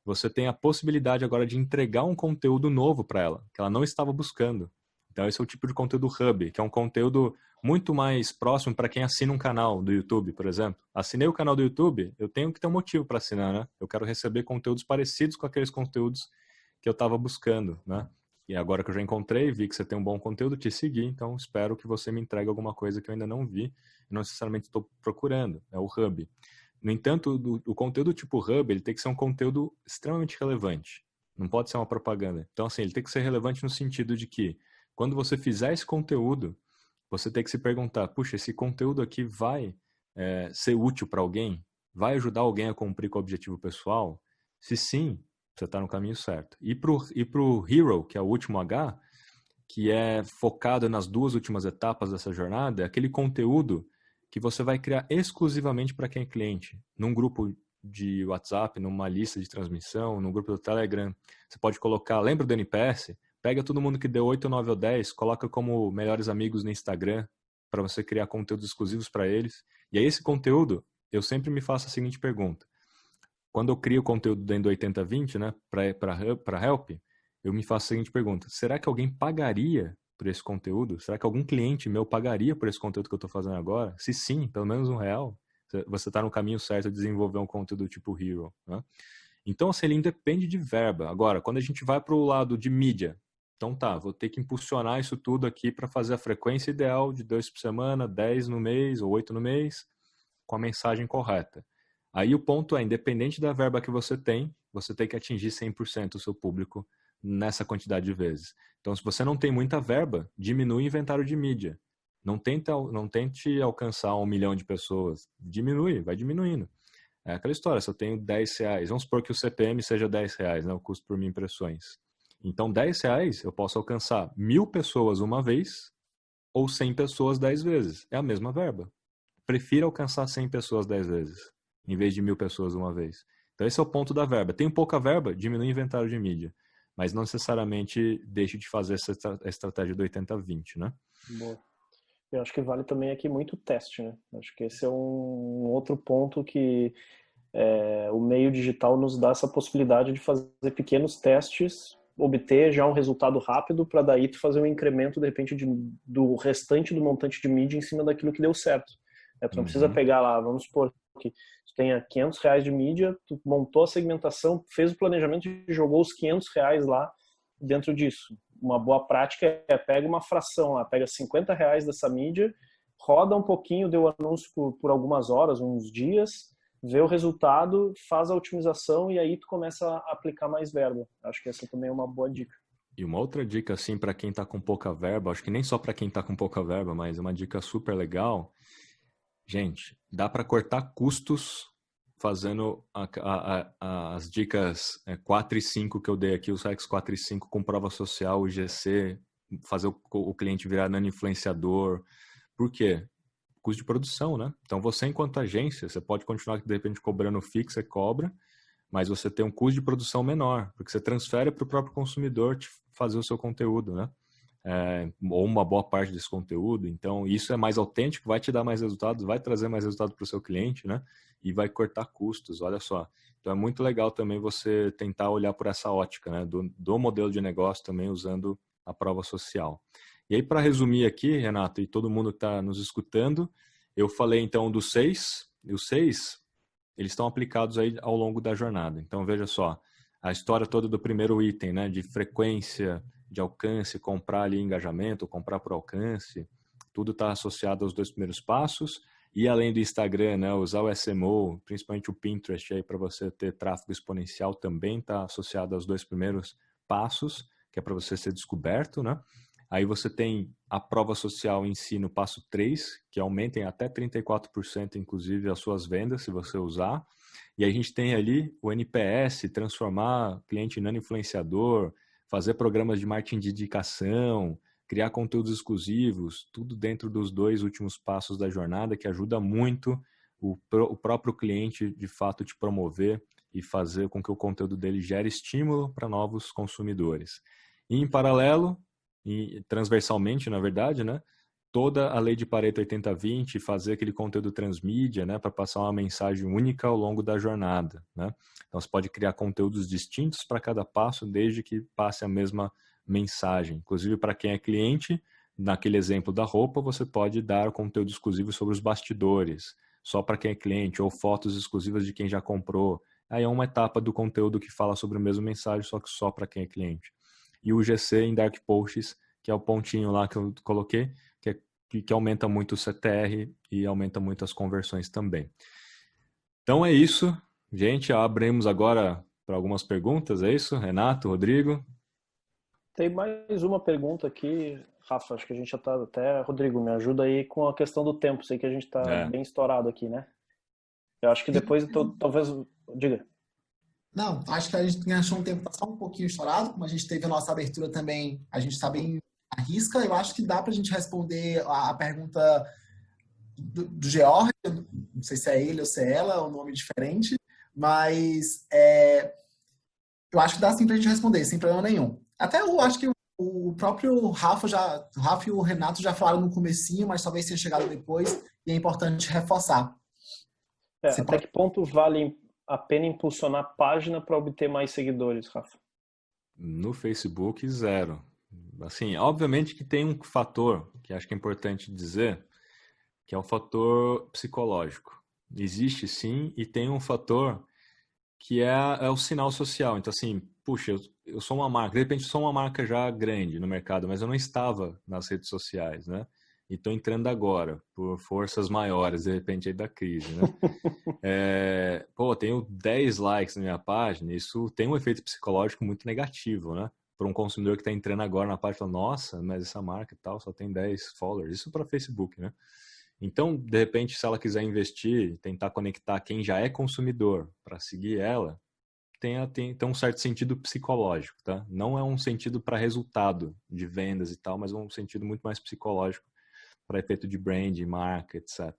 você tem a possibilidade agora de entregar um conteúdo novo para ela, que ela não estava buscando. Então esse é o tipo de conteúdo Hub, que é um conteúdo muito mais próximo para quem assina um canal do YouTube, por exemplo. Assinei o canal do YouTube, eu tenho que ter um motivo para assinar, né? Eu quero receber conteúdos parecidos com aqueles conteúdos que eu estava buscando, né? E agora que eu já encontrei, vi que você tem um bom conteúdo, te segui, então espero que você me entregue alguma coisa que eu ainda não vi, e não necessariamente estou procurando, é o Hub. No entanto, o conteúdo tipo Hub, ele tem que ser um conteúdo extremamente relevante, não pode ser uma propaganda. Então, assim, ele tem que ser relevante no sentido de que, quando você fizer esse conteúdo, você tem que se perguntar, puxa, esse conteúdo aqui vai ser útil para alguém? Vai ajudar alguém a cumprir com o objetivo pessoal? Se sim, você está no caminho certo. E pro Hero, que é o último H, que é focado nas 2 últimas etapas dessa jornada, é aquele conteúdo que você vai criar exclusivamente para quem é cliente. Num grupo de WhatsApp, numa lista de transmissão, num grupo do Telegram. Você pode colocar, lembra do NPS? Pega todo mundo que deu 8, 9 ou 10, coloca como melhores amigos no Instagram, para você criar conteúdos exclusivos para eles. E aí esse conteúdo, eu sempre me faço a seguinte pergunta. Quando eu crio conteúdo dentro do 80/20, né, para Help, eu me faço a seguinte pergunta. Será que alguém pagaria por esse conteúdo? Será que algum cliente meu pagaria por esse conteúdo que eu estou fazendo agora? Se sim, pelo menos R$1, você está no caminho certo de desenvolver um conteúdo tipo Hero, né? Então, assim, ele independe de verba. Agora, quando a gente vai para o lado de mídia, então tá, vou ter que impulsionar isso tudo aqui para fazer a frequência ideal de 2 por semana, 10 no mês ou 8 no mês, com a mensagem correta. Aí o ponto é, independente da verba que você tem que atingir 100% o seu público nessa quantidade de vezes. Então, se você não tem muita verba, diminui o inventário de mídia. Não tente alcançar 1 milhão de pessoas. Diminui, vai diminuindo. É aquela história, se eu tenho R$10, vamos supor que o CPM seja R$10, né, o custo por 1.000 impressões. Então, R$10 eu posso alcançar 1.000 pessoas uma vez ou 100 pessoas 10 vezes. É a mesma verba. Prefiro alcançar 100 pessoas 10 vezes, em vez de 1.000 pessoas uma vez. Então, esse é o ponto da verba. Tem pouca verba, diminui o inventário de mídia. Mas não necessariamente deixe de fazer essa estratégia do 80/20, né? Boa. Eu acho que vale também aqui muito o teste, né? Acho que esse é um outro ponto que o meio digital nos dá essa possibilidade de fazer pequenos testes, obter já um resultado rápido, para daí tu fazer um incremento, de repente, do restante do montante de mídia em cima daquilo que deu certo. Tu não precisa pegar lá, vamos supor que tu tenha R$500 de mídia, tu montou a segmentação, fez o planejamento e jogou os R$500 lá dentro disso. Uma boa prática é pega uma fração lá, pega R$50 dessa mídia, roda um pouquinho, deu anúncio por algumas horas, uns dias, vê o resultado, faz a otimização e aí tu começa a aplicar mais verba. Acho que essa também é uma boa dica. E uma outra dica, assim, para quem está com pouca verba, acho que nem só para quem está com pouca verba, mas uma dica super legal. Gente, dá para cortar custos fazendo as dicas 4 e 5 que eu dei aqui, os hacks 4 e 5 com prova social, o GC, fazer o cliente virar nano-influenciador. Por quê? Custo de produção, né? Então, você, enquanto agência, você pode continuar, de repente, cobrando fixo, você cobra, mas você tem um custo de produção menor, porque você transfere para o próprio consumidor te fazer o seu conteúdo, né? Ou uma boa parte desse conteúdo. Então, isso é mais autêntico, vai te dar mais resultados, vai trazer mais resultado para o seu cliente, né? E vai cortar custos, olha só. Então, é muito legal também você tentar olhar por essa ótica, né? Do modelo de negócio também usando a prova social. E aí, para resumir aqui, Renato, e todo mundo que está nos escutando, eu falei então dos 6, e os 6, eles estão aplicados aí ao longo da jornada. Então, veja só, a história toda do primeiro item, né? De frequência, de alcance, comprar ali engajamento, comprar por alcance, tudo está associado aos 2 primeiros passos. E além do Instagram, né, usar o SMO, principalmente o Pinterest aí para você ter tráfego exponencial, também está associado aos 2 primeiros passos, que é para você ser descoberto, né? Aí você tem a prova social em si no passo 3, que aumentem até 34%, inclusive, as suas vendas, se você usar. E aí a gente tem ali o NPS, transformar cliente em nano-influenciador, fazer programas de marketing de indicação, criar conteúdos exclusivos, tudo dentro dos 2 últimos passos da jornada, que ajuda muito o próprio cliente, de fato, te promover e fazer com que o conteúdo dele gere estímulo para novos consumidores. E em paralelo, e transversalmente, na verdade, né, toda a lei de Pareto 80/20, fazer aquele conteúdo transmídia, né, para passar uma mensagem única ao longo da jornada, né? Então, você pode criar conteúdos distintos para cada passo, desde que passe a mesma mensagem. Inclusive, para quem é cliente, naquele exemplo da roupa, você pode dar conteúdo exclusivo sobre os bastidores, só para quem é cliente, ou fotos exclusivas de quem já comprou. aí é uma etapa do conteúdo que fala sobre a mesma mensagem, só que só para quem é cliente. E o GC em Dark Posts, que é o pontinho lá que eu coloquei, que aumenta muito o CTR e aumenta muito as conversões também. Então é isso, gente. Abrimos agora para algumas perguntas, é isso? Renato, Rodrigo? Tem mais uma pergunta aqui, Rafa, acho que a gente já está até... Rodrigo, me ajuda aí com a questão do tempo, sei que a gente está bem estourado aqui, né? Eu acho que depois, talvez... Diga. Não, acho que a gente achou um tempo só um pouquinho estourado, como a gente teve a nossa abertura também, a gente está bem à risca, eu acho que dá para a gente responder a pergunta do George, não sei se é ele ou se é ela, é um nome diferente, mas eu acho que dá sim para a gente responder, sem problema nenhum. Até eu acho que o próprio Rafa e o Renato já falaram no comecinho, mas talvez tenha chegado depois, e é importante reforçar. Até que ponto vale a pena impulsionar a página para obter mais seguidores, Rafa? No Facebook, 0. Assim, obviamente que tem um fator que acho que é importante dizer, que é o fator psicológico. Existe sim, e tem um fator que é o sinal social. Então, assim, puxa, eu sou uma marca, de repente eu sou uma marca já grande no mercado, mas eu não estava nas redes sociais, né? E estou entrando agora, por forças maiores, de repente, aí da crise, né? Tenho 10 likes na minha página, isso tem um efeito psicológico muito negativo, né? Para um consumidor que está entrando agora na página, nossa, mas essa marca e tal só tem 10 followers. Isso para Facebook, né? Então, de repente, se ela quiser investir, tentar conectar quem já é consumidor para seguir ela, tem um certo sentido psicológico, tá? Não é um sentido para resultado de vendas e tal, mas um sentido muito mais psicológico para efeito de brand, marca, etc.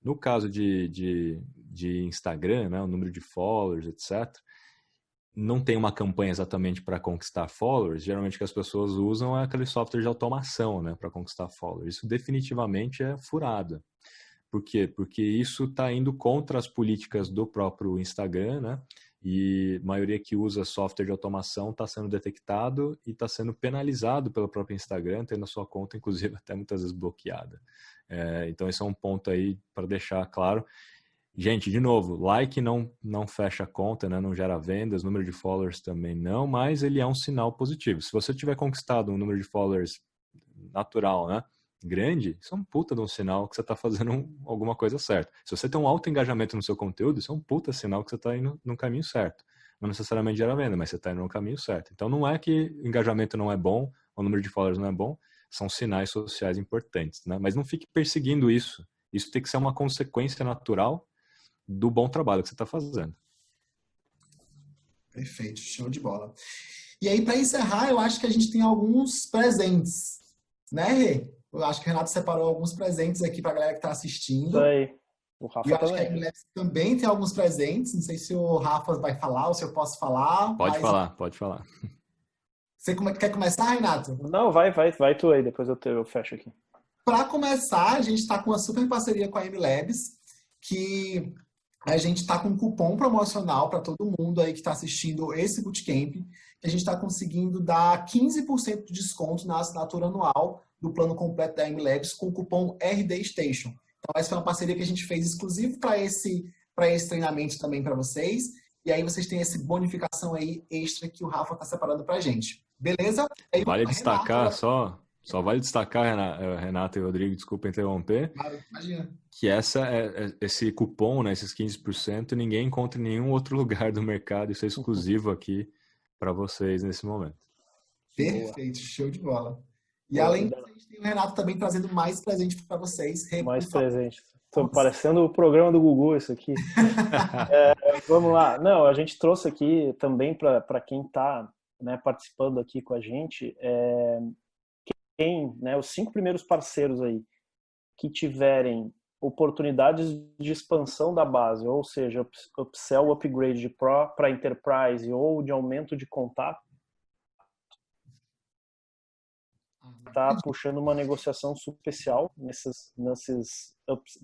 No caso de Instagram, né, o número de followers, etc., não tem uma campanha exatamente para conquistar followers. Geralmente o que as pessoas usam é aquele software de automação, né, para conquistar followers. Isso definitivamente é furado. Por quê? Porque isso está indo contra as políticas do próprio Instagram, né? E a maioria que usa software de automação está sendo detectado e está sendo penalizado pelo próprio Instagram, tendo a sua conta, inclusive, até muitas vezes bloqueada. Então, esse é um ponto aí para deixar claro. Gente, de novo, like não fecha a conta, né? Não gera vendas, número de followers também não, mas ele é um sinal positivo. Se você tiver conquistado um número de followers natural, né? Grande, isso é um puta de um sinal que você está fazendo alguma coisa certa. Se você tem um alto engajamento no seu conteúdo, isso é um puta sinal que você está indo no caminho certo. Não necessariamente gera venda, mas você está indo no caminho certo. Então não é que engajamento não é bom, o número de followers não é bom, são sinais sociais importantes, né? Mas não fique perseguindo isso. Isso tem que ser uma consequência natural do bom trabalho que você está fazendo. Perfeito, show de bola. E aí, para encerrar, eu acho que a gente tem alguns presentes, né, Rê? Eu acho que o Renato separou alguns presentes aqui para a galera que está assistindo. Isso aí. O Rafa e eu acho também. que a Inlabs também tem alguns presentes. Não sei se o Rafa vai falar ou se eu posso falar. Pode falar. Você quer começar, Renato? Não, vai tu aí, depois eu fecho aqui. Para começar, a gente está com uma super parceria com a MLabs, que a gente está com um cupom promocional para todo mundo aí que está assistindo esse bootcamp. A gente está conseguindo dar 15% de desconto na assinatura anual do plano completo da MLabs com o cupom RD Station. Então, essa foi uma parceria que a gente fez exclusivo para esse treinamento também para vocês. E aí vocês têm essa bonificação aí extra que o Rafa está separando para a gente. Beleza? Aí, vale destacar só vale destacar, Renato e Rodrigo, desculpa interromper, claro, imagina, que esse cupom, né, esses 15%, ninguém encontra em nenhum outro lugar do mercado. Isso é exclusivo aqui para vocês nesse momento. Perfeito, show de bola. E Boa, além disso, a gente tem o Renato também trazendo mais presente para vocês. Mais presente. Estou parecendo o programa do Gugu isso aqui. Vamos lá. Não, a gente trouxe aqui também para quem está, né, participando aqui com a gente, né, os 5 primeiros parceiros aí que tiverem oportunidades de expansão da base, ou seja, upsell, upgrade de Pro para Enterprise ou de aumento de contato, tá puxando uma negociação especial nesses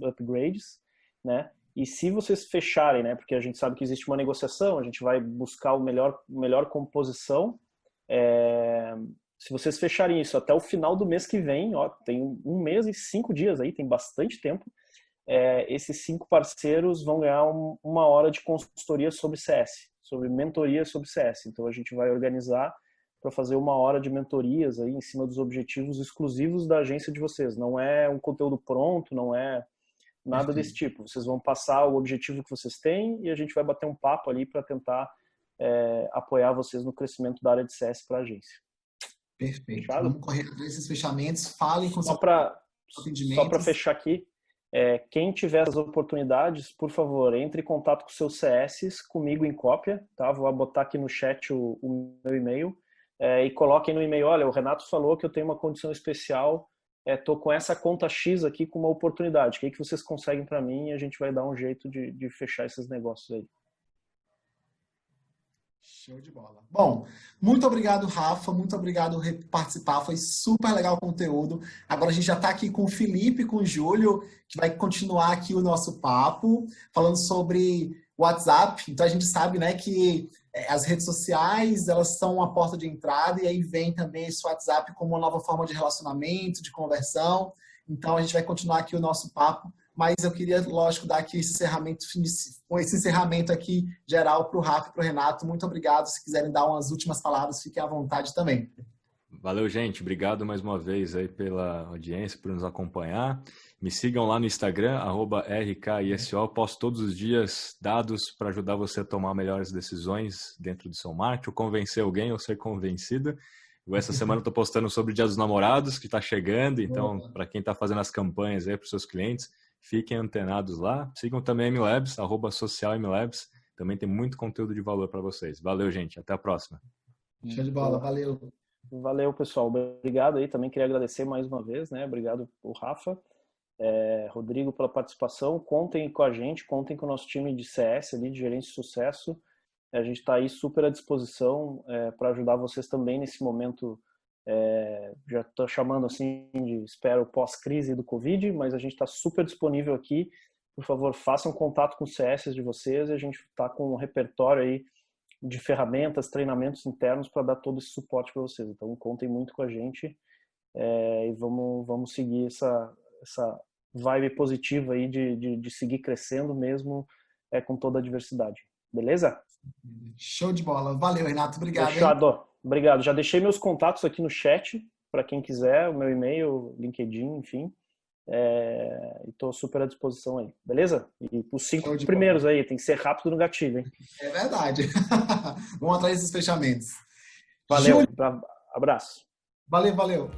upgrades, né? E se vocês fecharem, né? Porque a gente sabe que existe uma negociação, a gente vai buscar melhor composição. Se vocês fecharem isso até o final do mês que vem, ó, tem 1 mês e 5 dias aí, tem bastante tempo. esses 5 parceiros vão ganhar uma hora de consultoria sobre CS, sobre mentoria sobre CS. Então a gente vai organizar para fazer uma hora de mentorias aí em cima dos objetivos exclusivos da agência de vocês. Não é um conteúdo pronto, não é nada desse tipo. Vocês vão passar o objetivo que vocês têm e a gente vai bater um papo ali para tentar apoiar vocês no crescimento da área de CS para a agência. Perfeito. Fechado? Vamos correr atrás desses fechamentos. Falem com só para atendimentos. fechar aqui, quem tiver as oportunidades, por favor, entre em contato com seus CS, comigo em cópia, tá? Vou botar aqui no chat o meu e-mail e coloquem no e-mail, olha, o Renato falou que eu tenho uma condição especial, tô com essa conta X aqui com uma oportunidade, o que vocês conseguem para mim e a gente vai dar um jeito de fechar esses negócios aí. Show de bola. Bom, muito obrigado, Rafa. Muito obrigado por participar. Foi super legal o conteúdo. Agora a gente já está aqui com o Felipe e com o Júlio, que vai continuar aqui o nosso papo, falando sobre WhatsApp. Então a gente sabe, né, que as redes sociais, elas são uma porta de entrada e aí vem também esse WhatsApp como uma nova forma de relacionamento, de conversão. Então a gente vai continuar aqui o nosso papo. Mas eu queria, lógico, dar aqui esse encerramento aqui geral para o Rafa e para o Renato. Muito obrigado. Se quiserem dar umas últimas palavras, fiquem à vontade também. Valeu, gente. Obrigado mais uma vez aí pela audiência, por nos acompanhar. Me sigam lá no Instagram, @RKISO. Eu posto todos os dias dados para ajudar você a tomar melhores decisões dentro do seu marketing, ou convencer alguém ou ser convencido. Essa semana eu estou postando sobre o Dia dos Namorados, que está chegando. Então, para quem está fazendo as campanhas aí para os seus clientes, fiquem antenados lá. Sigam também a MLabs, @socialmlabs. Também tem muito conteúdo de valor para vocês. Valeu, gente. Até a próxima. Show de bola. Valeu. Valeu, pessoal. Obrigado aí. Também queria agradecer mais uma vez, né? Obrigado ao Rafa, Rodrigo pela participação. Contem com a gente, contem com o nosso time de CS ali, de gerência de sucesso. A gente está aí super à disposição para ajudar vocês também nesse momento. Já estou chamando assim de, espero, pós-crise do Covid, mas a gente está super disponível aqui. Por favor, façam contato com os CS de vocês. A gente está com um repertório aí de ferramentas, treinamentos internos para dar todo esse suporte para vocês. Então, contem muito com a gente e vamos seguir essa vibe positiva aí de seguir crescendo mesmo com toda a diversidade. Beleza? Show de bola. Valeu, Renato. Obrigado. Fechado. Hein? Obrigado. Já deixei meus contatos aqui no chat para quem quiser, o meu e-mail, LinkedIn, enfim. Estou super à disposição aí. Beleza? E os 5 primeiros aí, tem que ser rápido no gatilho, hein? É verdade. Vamos atrás desses fechamentos. Valeu. Abraço. Valeu.